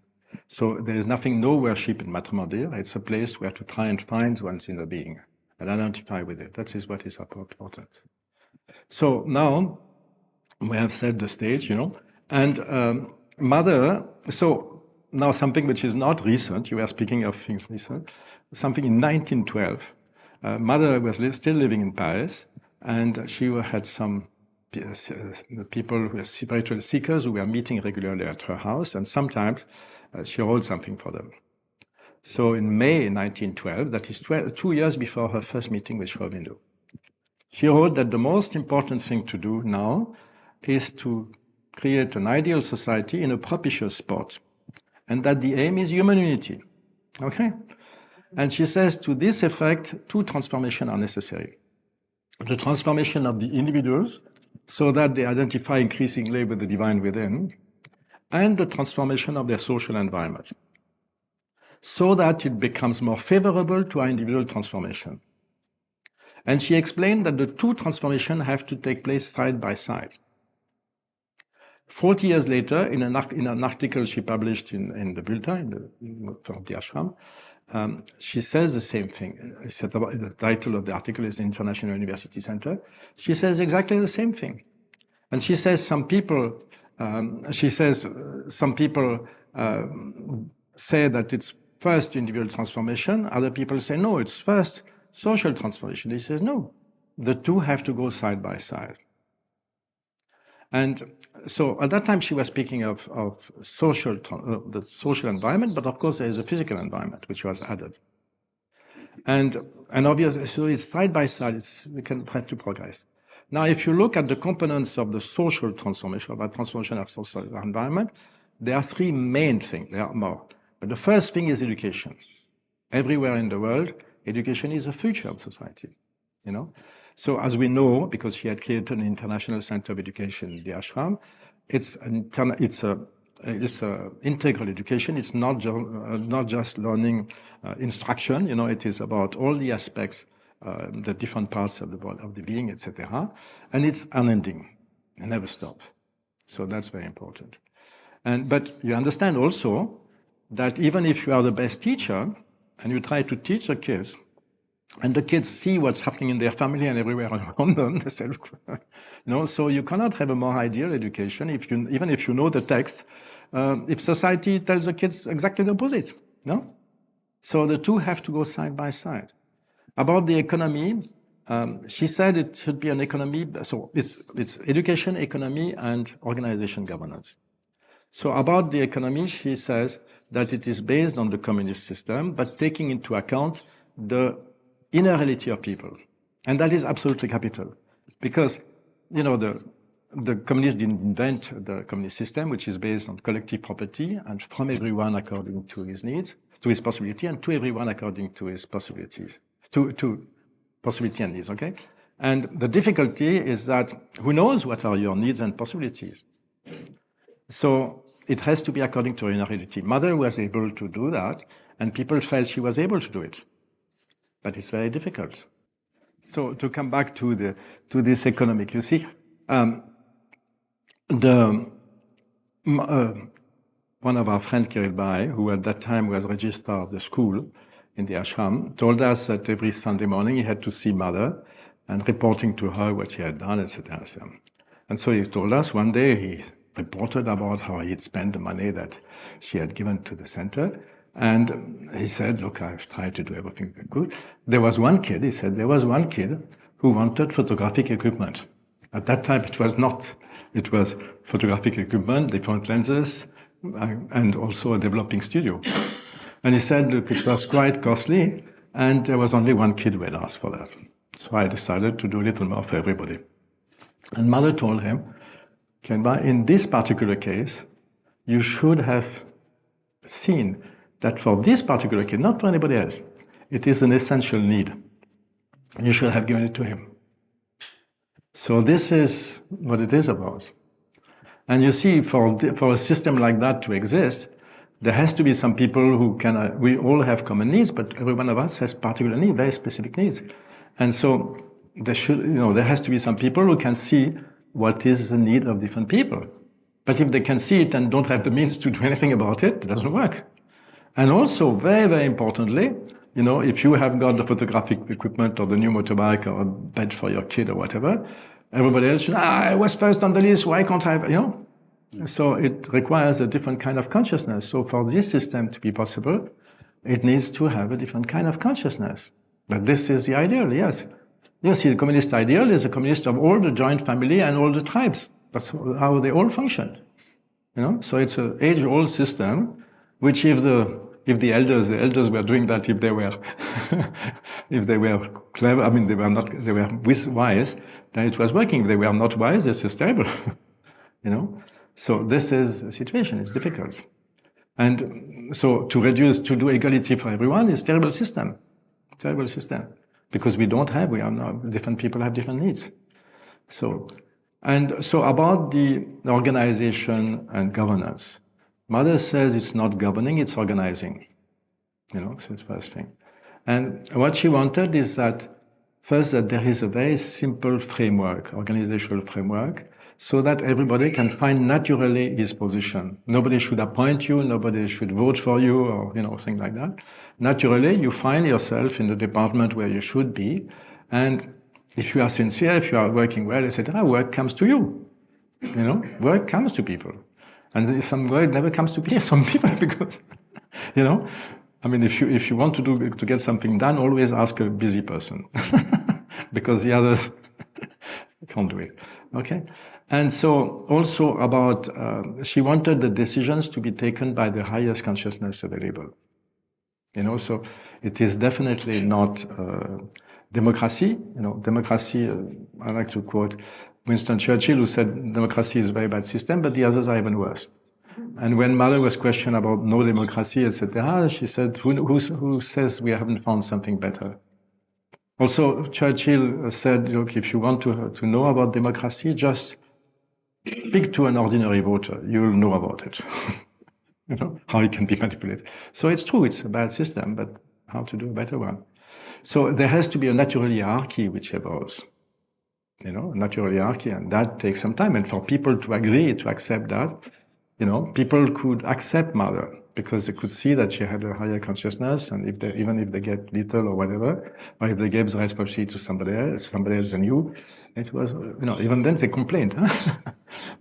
so there is no worship in Matrimondir. It's a place where to try and find one's inner being and identify with it. That is what is important. So now we have set the stage, and Mother. So now something which is not recent. You were speaking of things recent. Something in 1912. Mother was still living in Paris, and she had some people who were spiritual seekers who were meeting regularly at her house, and sometimes she wrote something for them. So in May 1912, that is 2 years before her first meeting with Aurobindo, she wrote that the most important thing to do now is to create an ideal society in a propitious spot, and that the aim is human unity. Okay? And she says, to this effect, two transformations are necessary. The transformation of the individuals, so that they identify increasingly with the divine within, and the transformation of their social environment, so that it becomes more favorable to our individual transformation. And she explained that the two transformations have to take place side by side. 40 years later, in an article she published in the Bulletin, from the ashram, she says the same thing. The title of the article is International University Center. She says exactly the same thing. And she says some people say that it's first individual transformation. Other people say, no, it's first social transformation. He says, no, the two have to go side by side. And so at that time, she was speaking of the social environment, but of course, there is a physical environment which was added. And obviously, so it's side by side, we can try to progress. Now, if you look at the components of the social transformation, about transformation of social environment, there are three main things. There are more. But the first thing is education. Everywhere in the world, education is the future of society, you know. So as we know, because she had created an international center of education in the ashram, it's integral education. It's not just learning instruction. You know, it is about all the aspects, the different parts of the body, of the being, etc. And it's unending, it never stops. So that's very important. But you understand also that even if you are the best teacher and you try to teach the kids, and the kids see what's happening in their family and everywhere around them, they say, look, you know, so you cannot have a more ideal education even if you know the text, if society tells the kids exactly the opposite, no? So the two have to go side by side. About the economy, she said it should be an economy, so it's education, economy, and organization governance. So about the economy, she says that it is based on the communist system, but taking into account the inner reality of people. And that is absolutely capital. Because, you know, the communists didn't invent the communist system, which is based on collective property and from everyone according to his needs, to his possibility, and to everyone according to his possibilities, to possibility and needs, okay? And the difficulty is that who knows what are your needs and possibilities? So it has to be according to inner reality. Mother was able to do that, and people felt she was able to do it. But it's very difficult. So to come back to this economic, you see, one of our friends, Gilles Guigan, who at that time was registrar of the school in the ashram, told us that every Sunday morning he had to see Mother and reporting to her what he had done, etc. And so he told us one day he reported about how he'd spent the money that she had given to the center. And he said, look, I've tried to do everything good. There was one kid, he said, there was one kid who wanted photographic equipment. At that time, it was photographic equipment, different lenses, and also a developing studio. And he said, look, it was quite costly, and there was only one kid who had asked for that. So I decided to do a little more for everybody. And Mother told him, in this particular case, you should have seen that for this particular kid, not for anybody else, it is an essential need. You should have given it to him. So this is what it is about. And you see, for a system like that to exist, there has to be some people who can, we all have common needs, but every one of us has particular needs, very specific needs. And so there has to be some people who can see what is the need of different people. But if they can see it and don't have the means to do anything about it, it doesn't work. And also, very, very importantly, you know, if you have got the photographic equipment or the new motorbike or a bed for your kid or whatever, everybody else should, I was first on the list, why can't I, you know? So it requires a different kind of consciousness. So for this system to be possible, it needs to have a different kind of consciousness. But this is the ideal, yes. You see, the communist ideal is a communist of all the joint family and all the tribes. That's how they all function. You know, so it's an age-old system, which if the elders were doing that, if they were clever, I mean, they were wise, then it was working. If they were not wise, this is terrible. You know? So this is a situation, it's difficult. And so to do equality for everyone is a terrible system. Because different people have different needs. So about the organization and governance, Mother says it's not governing, it's organizing. You know, so it's the first thing. And what she wanted is that, first, that there is a very simple framework, organizational framework, so that everybody can find naturally his position. Nobody should appoint you, nobody should vote for you, or, you know, things like that. Naturally, you find yourself in the department where you should be, and if you are sincere, if you are working well, etc., work comes to you. You know, work comes to people. And some work never comes to some people because, you know, I mean, if you want to get something done, always ask a busy person, because the others can't do it. Okay, and so also about she wanted the decisions to be taken by the highest consciousness available. So it is definitely not democracy. Democracy. I like to quote Winston Churchill, who said, "Democracy is a very bad system, but the others are even worse." And when Mother was questioned about no democracy, etc., she said, who says we haven't found something better? Also, Churchill said, look, if you want to know about democracy, just speak to an ordinary voter. You'll know about it. How it can be manipulated. So it's true, it's a bad system, but how to do a better one? So there has to be a natural hierarchy which evolves. A natural hierarchy, and that takes some time. And for people to agree, to accept that, people could accept Mother because they could see that she had a higher consciousness, and even if they get little or whatever, or if they gave the responsibility to somebody else than you, it was, even then they complained.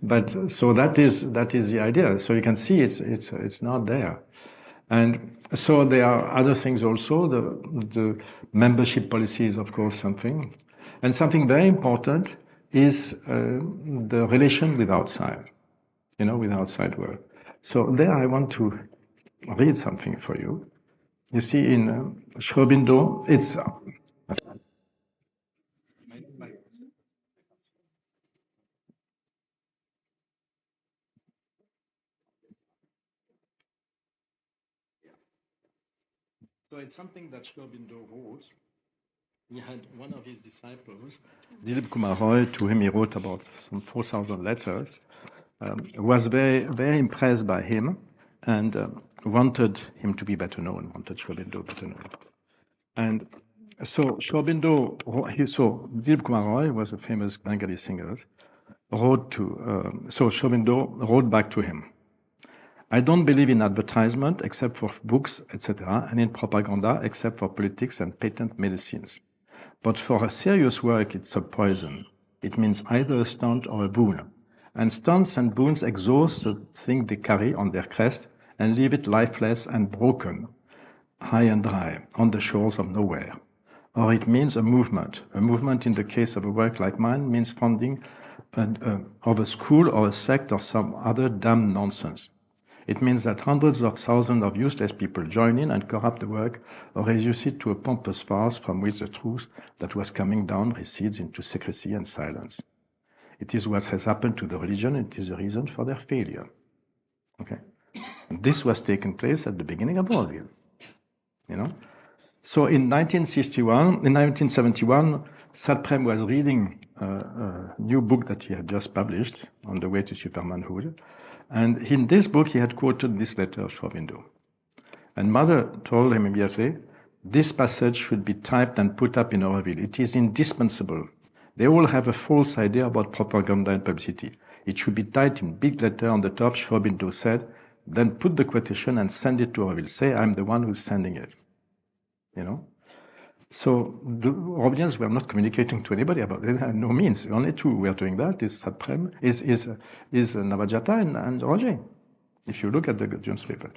But so that is the idea. So you can see it's not there. And so there are other things also. The membership policy is, of course, something. And something very important is the relation with outside. With outside world. So there I want to read something for you. You see in Aurobindo, it's... So it's something that Aurobindo wrote. He had one of his disciples, Dilip Kumar Roy, to whom he wrote about some 4,000 letters, was very, very impressed by him and wanted him to be better known, wanted Aurobindo better known. And so Aurobindo, so Dilip Kumar Roy was a famous Bengali singer, Aurobindo wrote back to him, I don't believe in advertisement except for books, etc., and in propaganda except for politics and patent medicines. But for a serious work, it's a poison. It means either a stunt or a boon. And stunts and boons exhaust the thing they carry on their crest and leave it lifeless and broken, high and dry, on the shores of nowhere. Or it means a movement. A movement in the case of a work like mine means funding of a school or a sect or some other damn nonsense. It means that hundreds of thousands of useless people join in and corrupt the work or reduce it to a pompous farce from which the truth that was coming down recedes into secrecy and silence. It is what has happened to the religion, and it is the reason for their failure. Okay? And this was taking place at the beginning of Auroville. So in 1971, Satprem was reading a new book that he had just published, On the Way to Supermanhood. And in this book, he had quoted this letter of Aurobindo. And Mother told him immediately, this passage should be typed and put up in Auroville. It is indispensable. They all have a false idea about propaganda and publicity. It should be typed in big letter on the top, Aurobindo said, then put the quotation and send it to Auroville. Say, I'm the one who's sending it. So the Aurovillians were not communicating to anybody about it. No means. Only two were doing that. Is Satprem, is Navajata and Roger. If you look at the newspaper.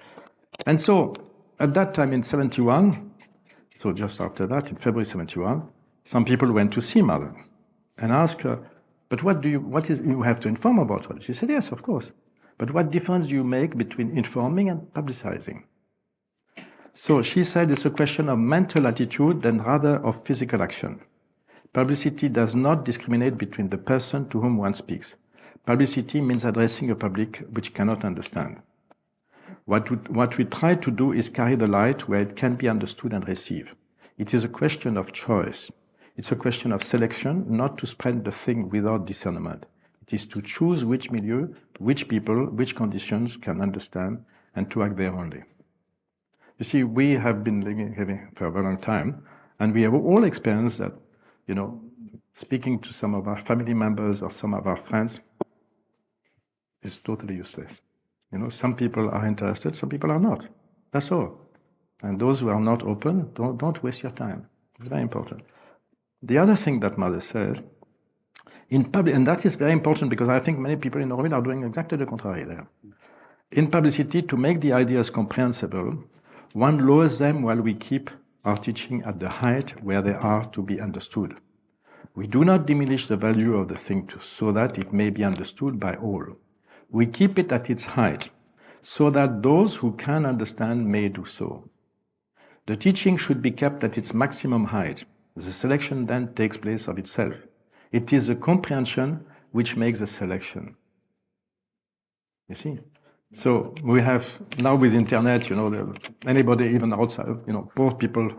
And so at that time in 71, so just after that, in February 71, some people went to see Mother and asked her, but what is you have to inform about her? She said, yes, of course. But what difference do you make between informing and publicizing? So she said it's a question of mental attitude than rather of physical action. Publicity does not discriminate between the person to whom one speaks. Publicity means addressing a public which cannot understand. What we try to do is carry the light where it can be understood and received. It is a question of choice. It's a question of selection, not to spread the thing without discernment. It is to choose which milieu, which people, which conditions can understand, and to act there only. You see, we have been living for a very long time, and we have all experienced that, speaking to some of our family members or some of our friends is totally useless. Some people are interested, some people are not. That's all. And those who are not open, don't waste your time. It's very important. The other thing that Mother says, in public, and that is very important because I think many people in Auroville are doing exactly the contrary there. In publicity, to make the ideas comprehensible, One lowers them while we keep our teaching at the height where they are to be understood. We do not diminish the value of the thing so that it may be understood by all. We keep it at its height, so that those who can understand may do so. The teaching should be kept at its maximum height. The selection then takes place of itself. It is the comprehension which makes the selection. You see? So we have, now with internet, anybody even outside, poor people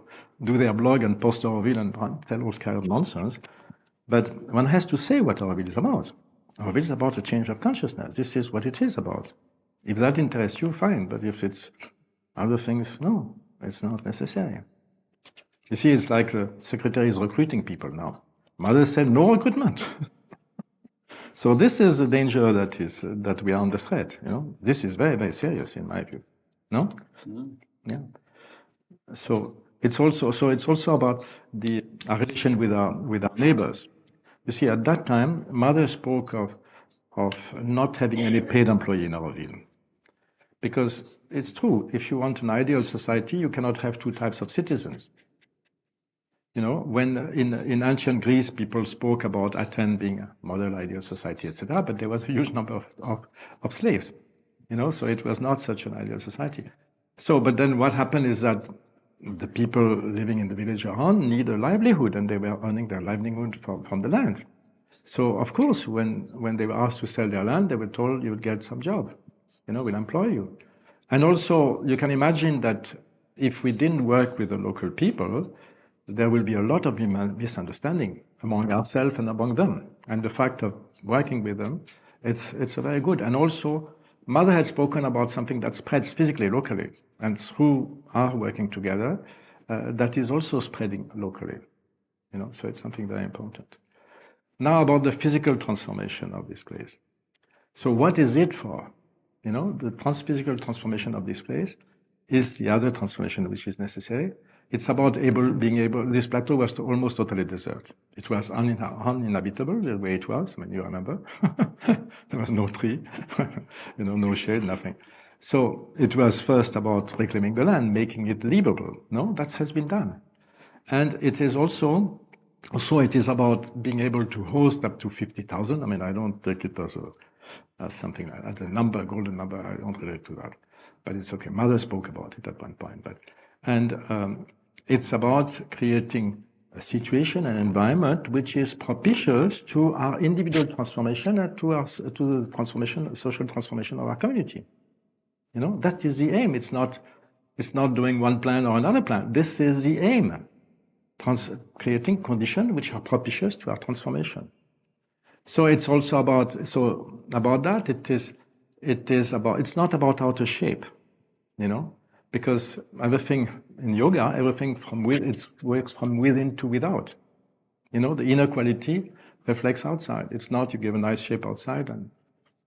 do their blog and post Auroville and tell all kind of nonsense. But one has to say what Auroville is about. Auroville is about a change of consciousness. This is what it is about. If that interests you, fine. But if it's other things, no, it's not necessary. You see, it's like the secretary is recruiting people now. Mother said no recruitment. So this is the danger that we are under threat. This is very, very serious in my view. No? Yeah. So it's also about our relation with our neighbors. You see, at that time, Mother spoke of not having any paid employee in Auroville. Because it's true, if you want an ideal society, you cannot have two types of citizens. When in ancient Greece, people spoke about Athens being a model ideal society, etc., but there was a huge number of slaves, so it was not such an ideal society. So, but then what happened is that the people living in the village around need a livelihood, and they were earning their livelihood from the land. So, of course, when they were asked to sell their land, they were told you would get some job, we'll employ you. And also, you can imagine that if we didn't work with the local people, there will be a lot of misunderstanding among ourselves and among them. And the fact of working with them, it's very good. And also, Mother had spoken about something that spreads physically, locally. And through our working together, that is also spreading locally. So it's something very important. Now about the physical transformation of this place. So what is it for? The physical transformation of this place is the other transformation which is necessary. It's about being able, this plateau was almost totally desert. It was uninhabitable the way it was, you remember. There was no tree, no shade, nothing. So it was first about reclaiming the land, making it livable. No, that has been done. And it is also it is about being able to host up to 50,000. I don't take it as something like that. As a number, golden number, I don't relate to that. But it's okay. Mother spoke about it at one point. It's about creating a situation, an environment which is propitious to our individual transformation and to the transformation, social transformation of our community. That is the aim. It's not doing one plan or another plan. This is the aim. Creating conditions which are propitious to our transformation. So it's also about that. It's not about outer shape, because everything in yoga, everything works from within to without. The inner quality reflects outside. It's not you give a nice shape outside and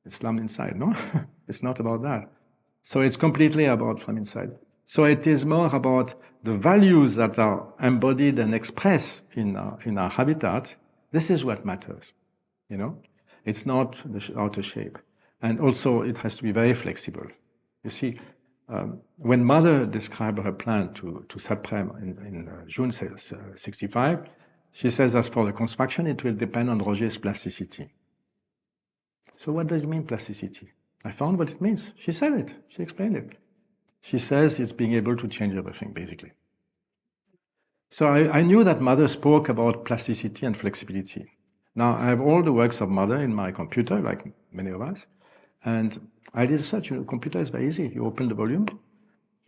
it's slum inside. No, it's not about that. So it's completely about from inside. So it is more about the values that are embodied and expressed in our habitat. This is what matters. It's not the outer shape. And also it has to be very flexible. You see, when Mother described her plan to Supreme in June 65, she says, as for the construction, it will depend on Roger's plasticity. So what does it mean, plasticity? I found what it means. She said it. She explained it. She says it's being able to change everything, basically. So I knew that Mother spoke about plasticity and flexibility. Now, I have all the works of Mother in my computer, like many of us, and I did such. Computer is very easy. You open the volume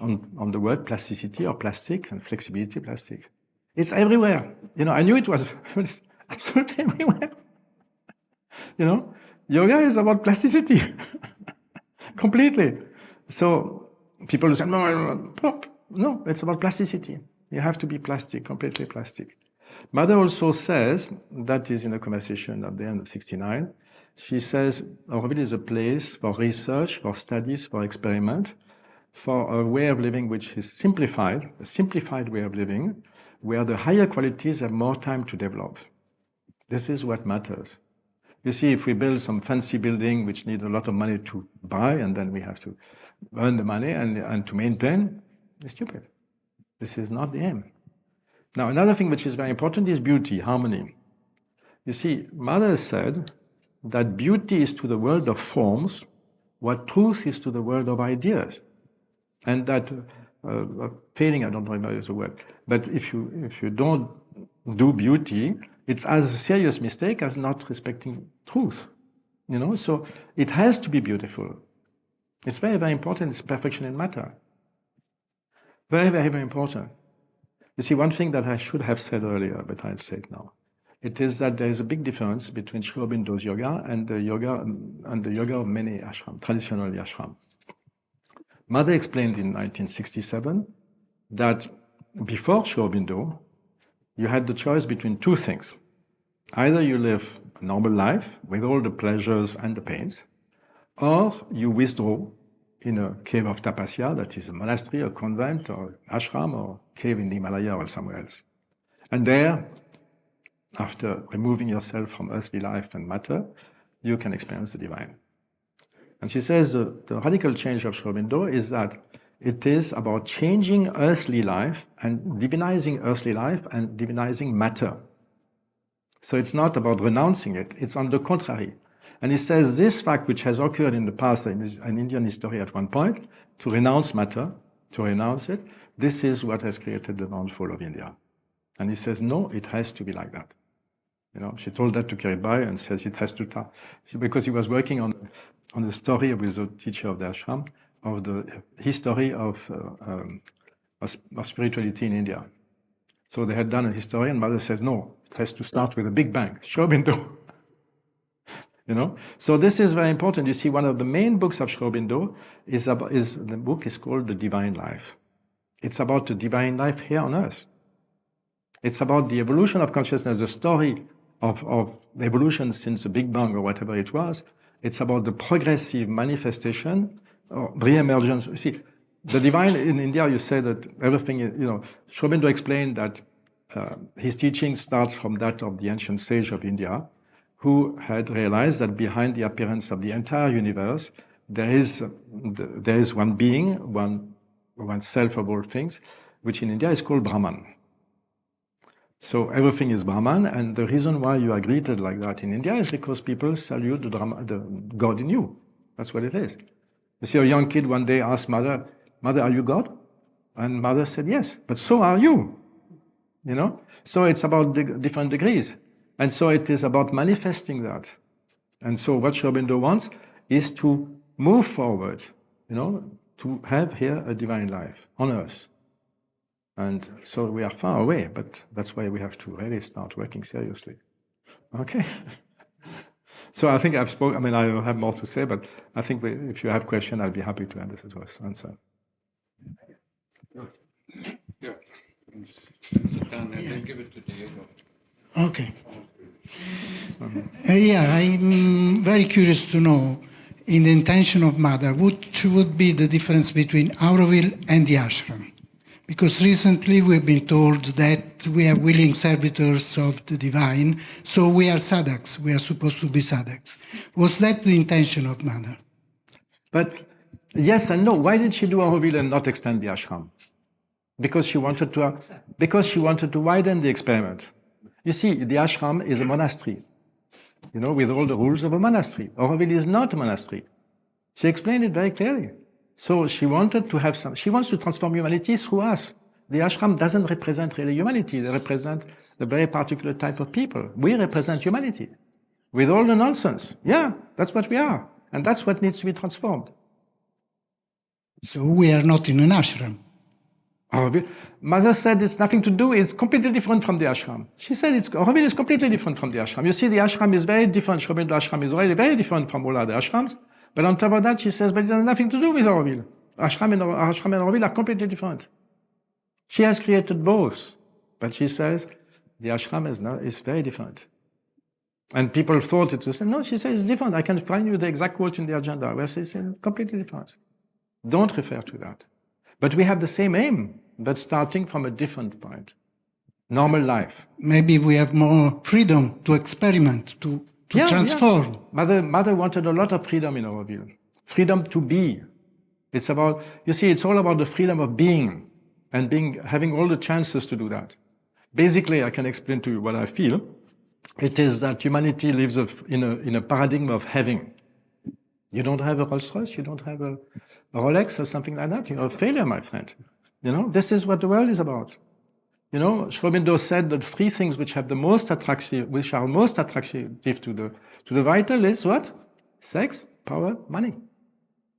on the word plasticity or plastic and flexibility, plastic. It's everywhere. I knew it was absolutely everywhere. Yoga is about plasticity, completely. So people say, no, it's about plasticity. You have to be plastic, completely plastic. Mother also says, that is in a conversation at the end of 69, she says, Auroville is a place for research, for studies, for experiment, for a way of living which is simplified, a simplified way of living, where the higher qualities have more time to develop. This is what matters. You see, if we build some fancy building which needs a lot of money to buy, and then we have to earn the money and to maintain, It's stupid. This is not the aim. Now, another thing which is very important is beauty, harmony. You see, Mother said that beauty is to the world of forms what truth is to the world of ideas. And that failing, I don't remember the word, but if you don't do beauty, it's as a serious mistake as not respecting truth. So it has to be beautiful. It's very, very important. It's perfection in matter. Very, very, very important. You see, one thing that I should have said earlier, but I'll say it now. It is that there is a big difference between Aurobindo's yoga and the yoga of many ashram, traditional ashram. Mother explained in 1967 that before Aurobindo, you had the choice between two things. Either you live a normal life with all the pleasures and the pains, or you withdraw in a cave of tapasya, that is a monastery, a convent, or ashram, or cave in the Himalaya or somewhere else. And there, after removing yourself from earthly life and matter, you can experience the divine. And she says the radical change of Aurobindo is that it is about changing earthly life and divinizing earthly life and divinizing matter. So it's not about renouncing it, it's on the contrary. And he says this fact, which has occurred in the past in Indian history at one point, to renounce matter, to renounce it, this is what has created the downfall of India. And he says, no, it has to be like that. She told that to Kiribati and says it has to start. Because he was working on the story with the teacher of the ashram, of the history of spirituality in India. So they had done a history, and Mother says, no, it has to start with a big bang, Aurobindo. So this is very important. You see, one of the main books of Aurobindo the book is called The Divine Life. It's about the divine life here on earth. It's about the evolution of consciousness, the story of evolution since the Big Bang or whatever it was. It's about the progressive manifestation or re-emergence. You see, the divine in India, you say that everything, Aurobindo explained that his teaching starts from that of the ancient sage of India, who had realized that behind the appearance of the entire universe, there is one being, one self of all things, which in India is called Brahman. So everything is Brahman, and the reason why you are greeted like that in India is because people salute the God in you. That's what it is. You see, a young kid one day asked Mother, are you God? And Mother said, yes, but so are you. So it's about different degrees. And so it is about manifesting that. And so what Aurobindo wants is to move forward, to have here a divine life on earth. And so we are far away, but that's why we have to really start working seriously. Okay? So I think I've spoken, I don't have more to say, but I think if you have questions, I'll be happy to answer. Yeah. Sit down and then give it to Diego. Okay. I'm very curious to know, in the intention of Mother, what would be the difference between Auroville and the ashram? Because recently we've been told that we are willing servitors of the divine, so we are sadhaks, we are supposed to be sadhaks. Was that the intention of Mother? But yes and no. Why did she do Auroville and not extend the ashram? Because she wanted to widen the experiment. You see, the ashram is a monastery, with all the rules of a monastery. Auroville is not a monastery. She explained it very clearly. So she wanted to have she wants to transform humanity through us. The ashram doesn't represent really humanity. They represent a very particular type of people. We represent humanity with all the nonsense. Yeah, that's what we are. And that's what needs to be transformed. So we are not in an ashram. Mother said it's nothing to do, it's completely different from the ashram. She said Auroville is completely different from the ashram. You see, the ashram is very different. Aurobindo ashram is really very different from all other ashrams. But on top of that, she says, but it has nothing to do with Auroville. Ashram and Auroville are completely different. She has created both. But she says, the ashram is very different. And people thought it was, no, she says it's different. I can find you the exact quote in the agenda where she says it's completely different. Don't refer to that. But we have the same aim, but starting from a different point. Normal life. Maybe we have more freedom to experiment, to transform. Yeah. Mother wanted a lot of freedom in Auroville. Freedom to be. It's about, it's all about the freedom of being. and having all the chances to do that. Basically, I can explain to you what I feel. It is that humanity lives in a paradigm of having. You don't have a Rolls Royce, you don't have a Rolex or something like that, you're a failure, my friend. This is what the world is about. Aurobindo said that three things which are most attractive to the vital is what? Sex, power, money.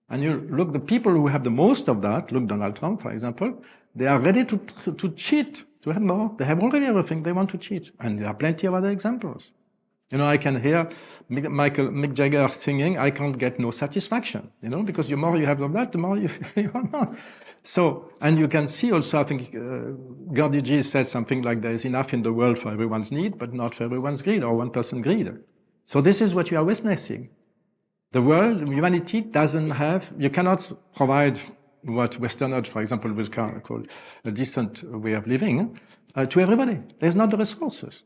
And you look, the people who have the most of that, look Donald Trump, for example, they are ready to cheat, to have more. They have already everything, they want to cheat. And there are plenty of other examples. I can hear Mick Jagger singing, I can't get no satisfaction, because the more you have of that, the more you want more. So, and you can see also, I think Gandhi Ji said something like there is enough in the world for everyone's need, but not for everyone's greed, or one person's greed. So this is what you are witnessing. The world, humanity doesn't have, you cannot provide what Westerners, for example, will call a decent way of living to everybody. There's not the resources.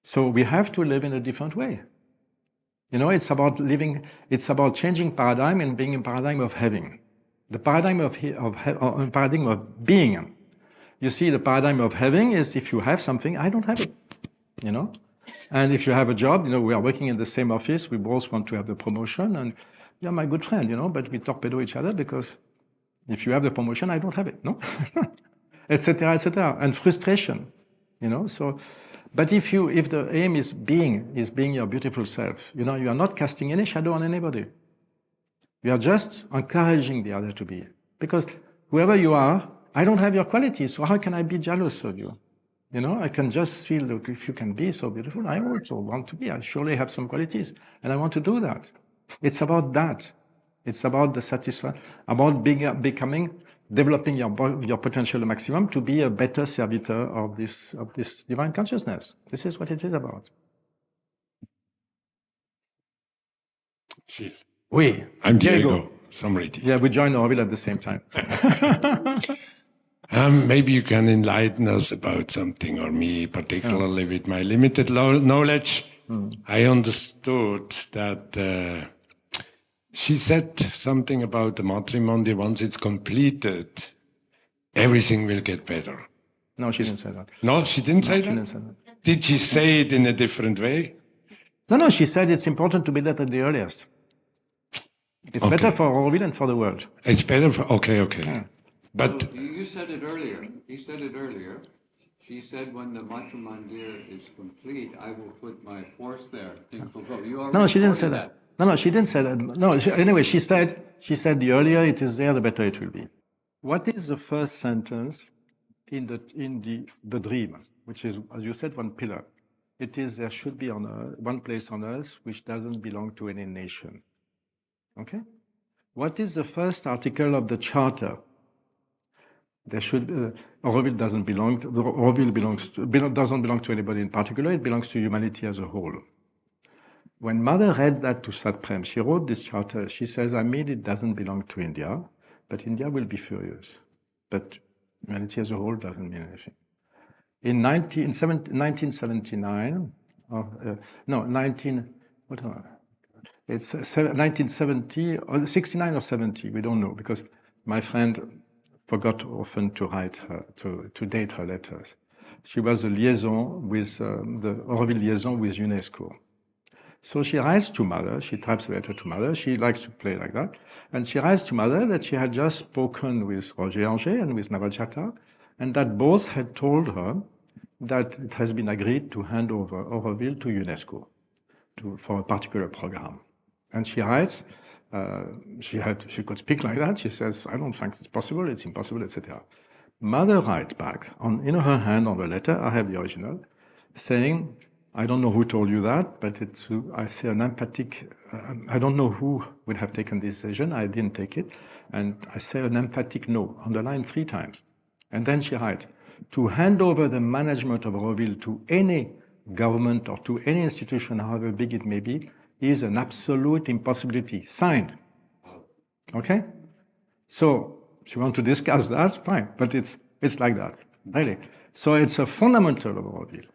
So we have to live in a different way. It's about living, it's about changing paradigm and being a paradigm of having. The paradigm of being. You see, the paradigm of having is if you have something, I don't have it. And if you have a job, we are working in the same office, we both want to have the promotion, and you're my good friend, but we torpedo each other because if you have the promotion, I don't have it, no? Etc., etc. And frustration, so. But if the aim is being your beautiful self, you are not casting any shadow on anybody. You are just encouraging the other to be. Because whoever you are, I don't have your qualities, so how can I be jealous of you? I can just feel, look, if you can be so beautiful, I also want to be. I surely have some qualities, and I want to do that. It's about that. It's about the satisfaction, about developing your potential maximum to be a better servitor of this divine consciousness. This is what it is about. Gilles. Oui. I'm Diego. Yeah, we joined Auroville at the same time. Maybe you can enlighten us about something, or me particularly with my limited knowledge. I understood that she said something about the matrimony. Once it's completed, everything will get better. No, she didn't say that. No, she didn't say that? Did she say it in a different way? No, she said it's important to be there at the earliest. It's better for Auroville and for the world. It's better for, okay. Yeah. But you said it earlier. He said it earlier. She said, when the Matrimandir is complete, I will put my force there. Things will go. No, she didn't say that. No, she didn't say that. No, anyway, she said the earlier it is there, the better it will be. What is the first sentence in the dream, which is, as you said, one pillar? It is there should be one place on earth which doesn't belong to any nation. Okay? What is the first article of the charter? There should Auroville doesn't belong. Auroville doesn't belong to anybody in particular. It belongs to humanity as a whole. When Mother read that to Satprem, she wrote this charter. She says, I mean, it doesn't belong to India, but India will be furious. But humanity as a whole doesn't mean anything. In 1979, it's 1970, or 69 or 70, we don't know, because my friend forgot often to write to date her letters. She was a liaison with the Auroville liaison with UNESCO. So she writes to Mother, she types a letter to Mother, she likes to play like that, and she writes to Mother that she had just spoken with Roger Anger and with Naval Chakra, and that both had told her that it has been agreed to hand over Auroville to UNESCO for a particular program. And she writes, she could speak like that, she says, I don't think it's possible, it's impossible, etc. Mother writes back, in her hand on the letter, I have the original, saying, I don't know who told you that, but I say an emphatic, I don't know who would have taken this decision, I didn't take it, and I say an emphatic no, underlined 3 times. And then she writes, to hand over the management of Auroville to any government or to any institution, however big it may be, is an absolute impossibility. Signed. Okay? So, if you want to discuss that, fine, but it's like that, really. So it's a fundamental of Auroville.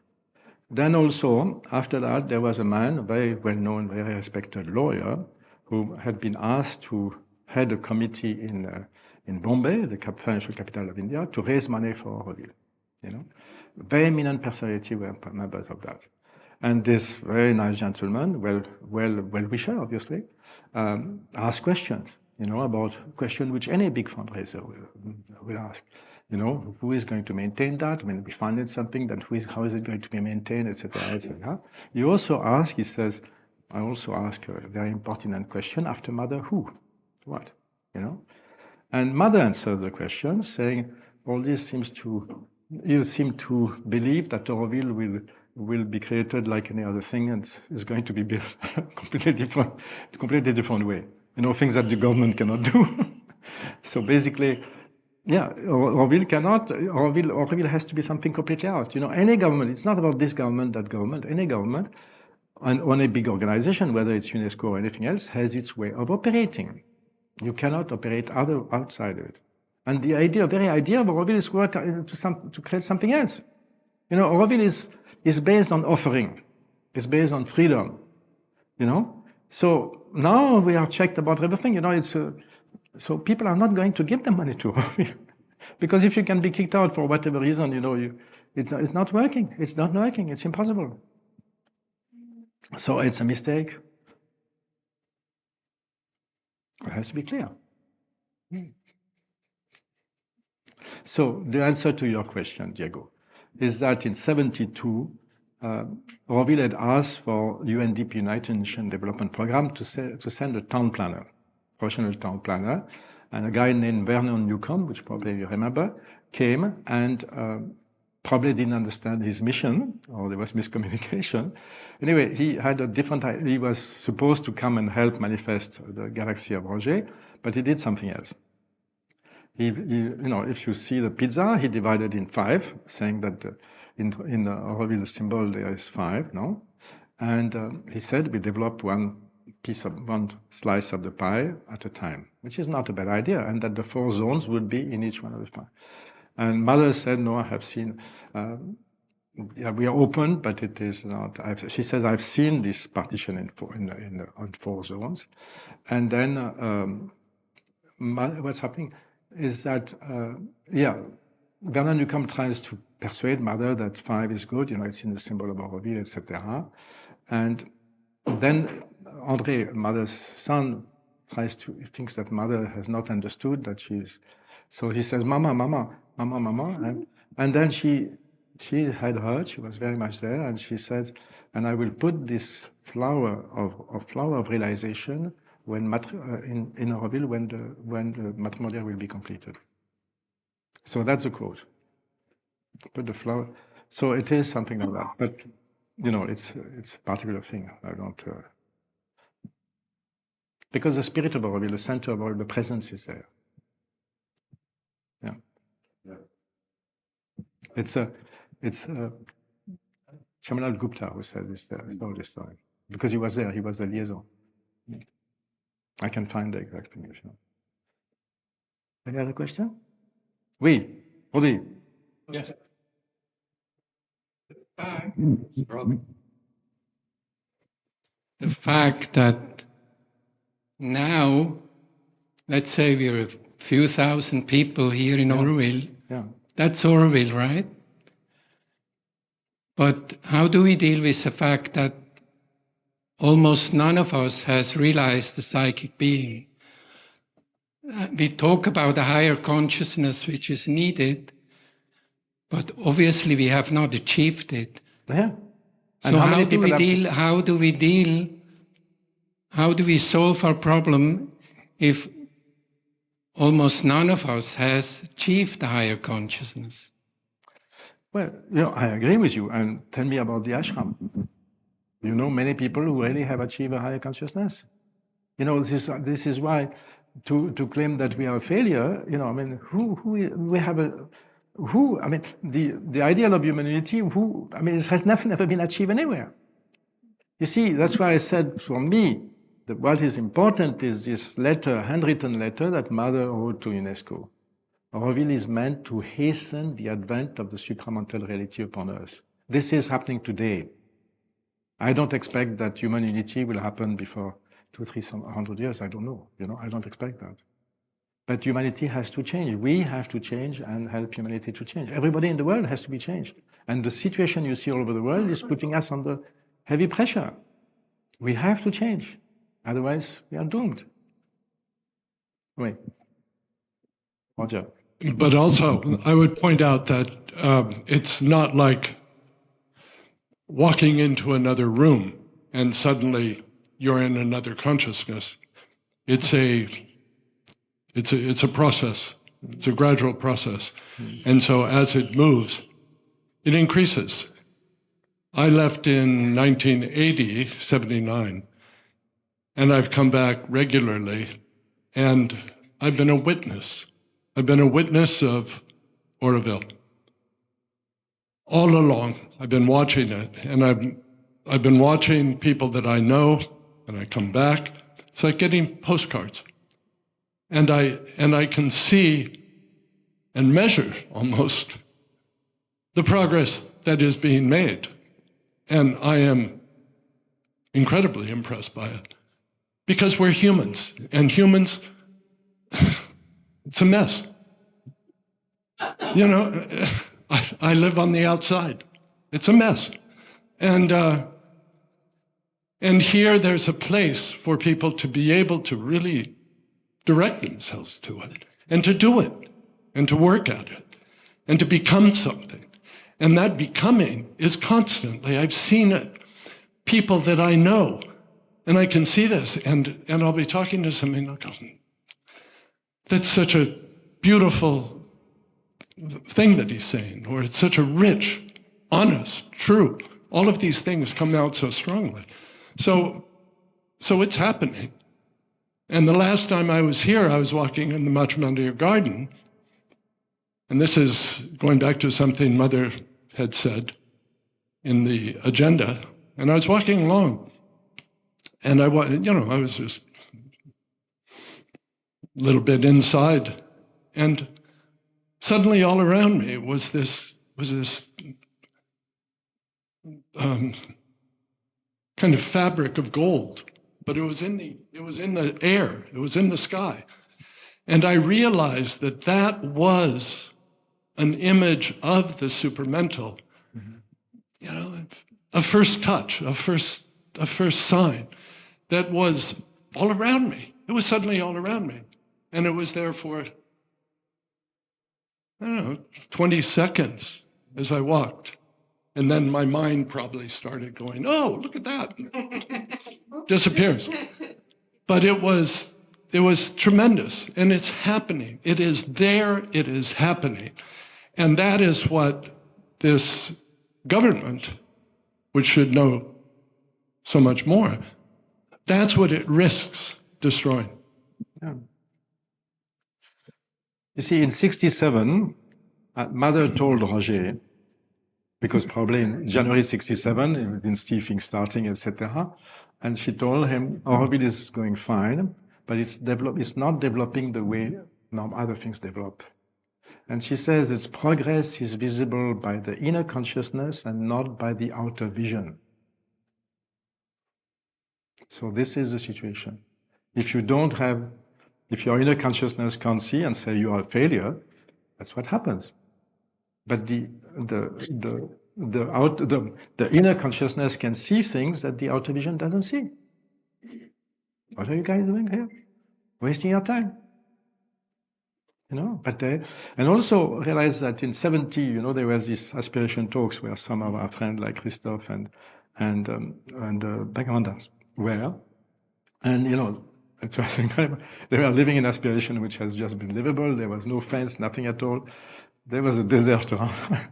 Then also, after that, there was a man, a very well-known, very respected lawyer, who had been asked to head a committee in Bombay, the financial capital of India, to raise money for Auroville. Very eminent personality were members of that. And this very nice gentleman, well-wisher, obviously, asked questions, about questions which any big fundraiser will ask. Who is going to maintain that? When we funded something, then how is it going to be maintained, etc., etc. He says, I also ask a very important question after mother, who? What? And mother answered the question saying, you seem to believe that Auroville will be created like any other thing and is going to be built completely different way. Things that the government cannot do. So basically, Auroville has to be something completely out. Any government, it's not about this government, that government, any government, and on a big organization, whether it's UNESCO or anything else, has its way of operating. You cannot operate outside of it. And the very idea of Auroville is to create something else. Auroville is based on offering. It's based on freedom. So now we are checked about everything. So people are not going to give them money to Auroville. Because if you can be kicked out for whatever reason, it's not working. It's not working. It's impossible. So it's a mistake. It has to be clear. So the answer to your question, Diego, is that in 1972, Auroville had asked for UNDP, United Nations Development Program, to send a town planner, professional town planner, and a guy named Vernon Newcomb, which probably you remember, came and probably didn't understand his mission, or there was miscommunication. Anyway, he had he was supposed to come and help manifest the Galaxy of Roger, but he did something else. If you see the pizza, he divided in 5, saying that in Auroville symbol there is 5, no? And he said we develop one slice of the pie at a time, which is not a bad idea, and that the 4 zones would be in each one of the pie. And mother said, no, I have seen, we are open, but it is not. She says, I've seen this partition on 4 zones. And then what's happening is that, Vernon Newcomb tries to persuade mother that 5 is good, it's in the symbol of Auroville, etc. And then André, mother's son, thinks that mother has not understood that so he says, Mama, and then she had heard, she was very much there, and she said, and I will put this flower of realization in Auroville when the matrimonial will be completed. So that's a quote. Put the flower. So it is something like that, but it's a particular thing. I don't. Because the spirit of Auroville, the center of Auroville, the presence is there. Yeah. It's Shamanal Gupta who said this story. Because he was there, he was the liaison. I can find the exact explanation. Any other question? Oui, Rodi. Yes. The fact that now, let's say we're a few thousand people here in Auroville. Yeah. That's Auroville, right? But how do we deal with the fact that almost none of us has realized the psychic being? We talk about a higher consciousness which is needed, but obviously we have not achieved it. Yeah. So how do we solve our problem if almost none of us has achieved the higher consciousness? Well, I agree with you. And tell me about the ashram. You know many people who really have achieved a higher consciousness. This is why to claim that we are a failure, the ideal of humanity, it has never been achieved anywhere. You see, that's why I said for me, that what is important is this letter, handwritten letter that Mother wrote to UNESCO. Auroville is meant to hasten the advent of the supramental reality upon Earth. This is happening today. I don't expect that human unity will happen before 200-300 years. I don't know. I don't expect that. But humanity has to change. We have to change and help humanity to change. Everybody in the world has to be changed. And the situation you see all over the world is putting us under heavy pressure. We have to change. Otherwise, we are doomed. Wait. Roger. But also, I would point out that it's not like walking into another room and suddenly you're in another consciousness. It's a process. It's a gradual process. And so as it moves, it increases. I left in 1980, 79, and I've come back regularly, and I've been a witness. I've been a witness of Auroville. All along, I've been watching it, and I've been watching people that I know, and I come back. It's like getting postcards. And I can see and measure almost the progress that is being made. And I am incredibly impressed by it. Because we're humans, and humans, it's a mess. You know, I live on the outside. It's a mess. And here there's a place for people to be able to really direct themselves to it, and to do it, and to work at it, and to become something. And that becoming is constantly, I've seen it, people that I know, and I can see this, and I'll be talking to somebody, and I'll go, that's such a beautiful thing that he's saying, or it's such a rich, honest, true. All of these things come out so strongly. So it's happening. And the last time I was here, I was walking in the Matrimonio garden, and this is going back to something Mother had said in the agenda, and I was walking along, and I was just a little bit inside, and suddenly all around me was this kind of fabric of gold, but it was in the air, it was in the sky. And I realized that was an image of the supramental, you know, a first touch, a first sign that was all around me. It was suddenly all around me. And it was there for, I don't know, 20 seconds as I walked. And then my mind probably started going, oh, look at that. Disappears. But it was tremendous, and it's happening. It is there, it is happening. And that is what this government, which should know so much more, that's what it risks destroying. Yeah. You see, in 67, Mother told Roger, because probably in January 67, in Steving starting, etc., and she told him, Auroville is going fine, but it's not developing the way other things develop. And she says its progress is visible by the inner consciousness and not by the outer vision. So this is the situation. If your inner consciousness can't see and say you are a failure, that's what happens. But the inner consciousness can see things that the outer vision doesn't see. What are you guys doing here? Wasting your time. You know, and also realize that in 70, there were these aspiration talks where some of our friends like Christophe and Bhagavandas were, and it was incredible. They were living in aspiration which has just been livable. There was no fence, nothing at all. There was a desert around,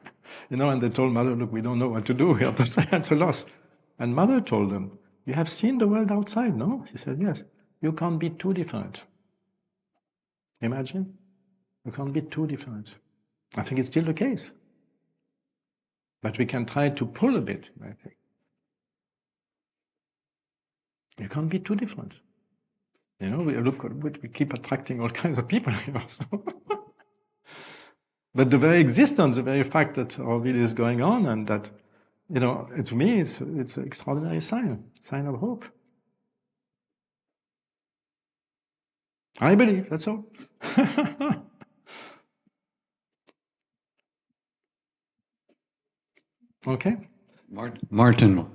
and they told Mother, look, we don't know what to do. We have to say it's a loss. And Mother told them, you have seen the world outside, no? She said, yes. You can't be too different. Imagine? You can't be too different. I think it's still the case. But we can try to pull a bit, I think. You can't be too different. We keep attracting all kinds of people, So. But the very existence, the very fact that Auroville is going on, and that, to me, it's an extraordinary sign of hope. I believe, that's all. Okay. Martin.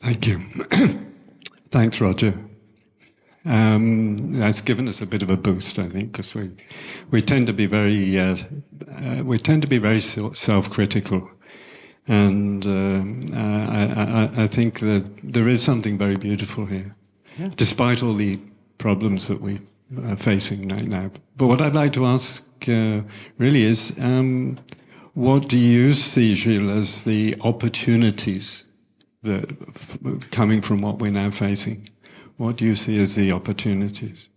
Thank you. Thanks, Roger. That's given us a bit of a boost, I think, because we tend to be very self-critical, and I think that there is something very beautiful here, despite all the problems that we are facing right now. But what I'd like to ask really is, what do you see, Gilles, as the opportunities that coming from what we're now facing? What do you see as the opportunities?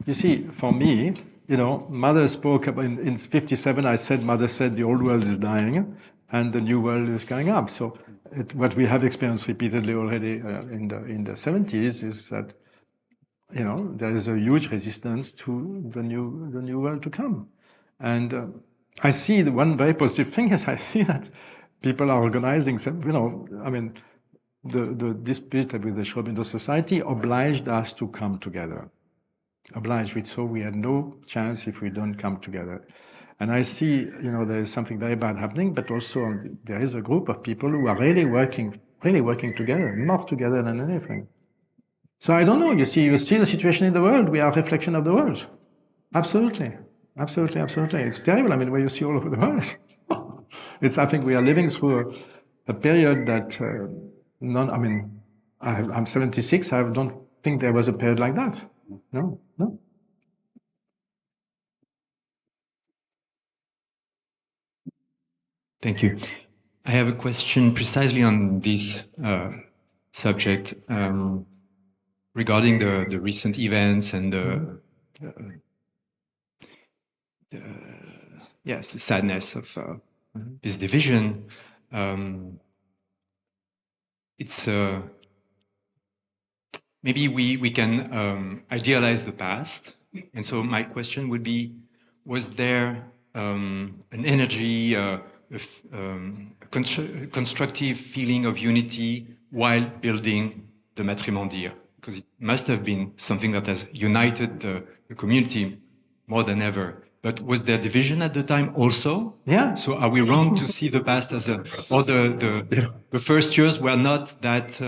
You see, for me, Mother spoke about, in 57, I said, Mother said the old world is dying and the new world is coming up. So what we have experienced repeatedly already in the 70s is that, there is a huge resistance to the new world to come. And I see the one very positive thing is I see that people are organizing some, the dispute with the Aurobindo Society obliged us to come together. So we had no chance if we don't come together. And I see, there is something very bad happening, but also there is a group of people who are really working together, more together than anything. So I don't know, you see the situation in the world, we are a reflection of the world. Absolutely. It's terrible, where you see all over the world. I think we are living through a period that I'm 76, I don't think there was a period like that. No. Thank you. I have a question precisely on this subject regarding the recent events and the sadness of this division. It's maybe we can idealize the past, and so my question would be: was there an energy, a constructive feeling of unity while building the matrimondier? Because it must have been something that has united the community more than ever. But was there division at the time also? Yeah. So are we wrong to see the past as or the first years were not that?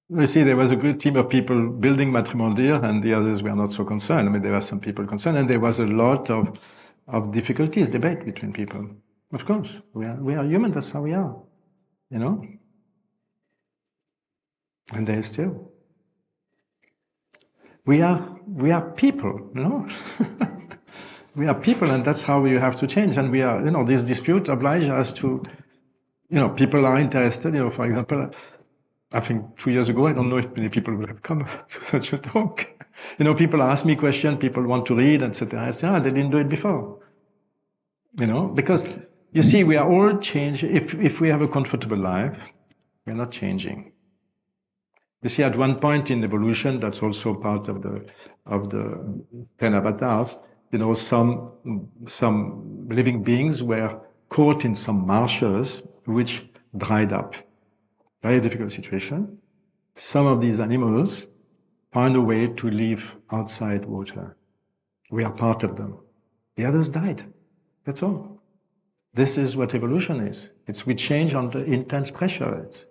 You see, there was a good team of people building matrimondier, and the others were not so concerned. There were some people concerned, and there was a lot of difficulties, debate between people. Of course, we are human. That's how we are, And there is still. We are people, We are people, and that's how we have to change. And we are, this dispute obliges us to, people are interested. For example, I think 2 years ago, I don't know if many people would have come to such a talk. People ask me questions, people want to read, etc. I say, they didn't do it before. Because you see, we are all changing. If we have a comfortable life, we're not changing. You see, at one point in evolution, that's also part of the 10 avatars. Some living beings were caught in some marshes which dried up. Very difficult situation. Some of these animals found a way to live outside water. We are part of them. The others died. That's all. This is what evolution is. We change under intense pressure. It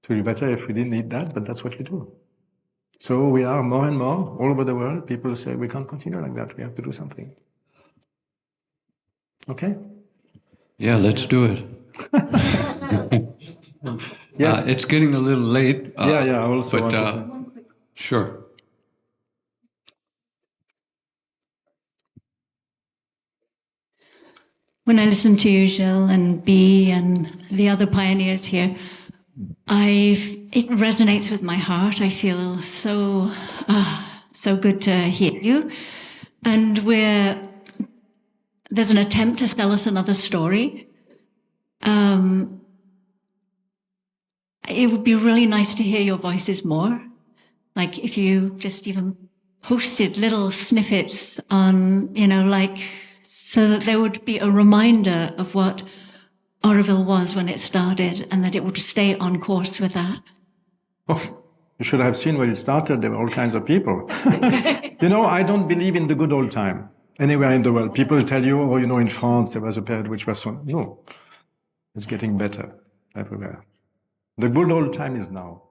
would be better if we didn't need that, but that's what we do. So we are more and more, all over the world, people say, we can't continue like that, we have to do something. Okay? Yeah, let's do it. Yes. It's getting a little late. I also want to... Sure. When I listen to you, Gilles, and B, and the other pioneers here, it resonates with my heart. I feel so good to hear you. And there's an attempt to tell us another story. It would be really nice to hear your voices more. Like if you just even posted little snippets on, so that there would be a reminder of what Auroville was when it started, and that it would stay on course with that. Oh, You should have seen when it started, there were all kinds of people. You know, I don't believe in the good old time anywhere in the world. People tell you, oh, you know, in France there was a period which was so. No, it's getting better everywhere. The good old time is now.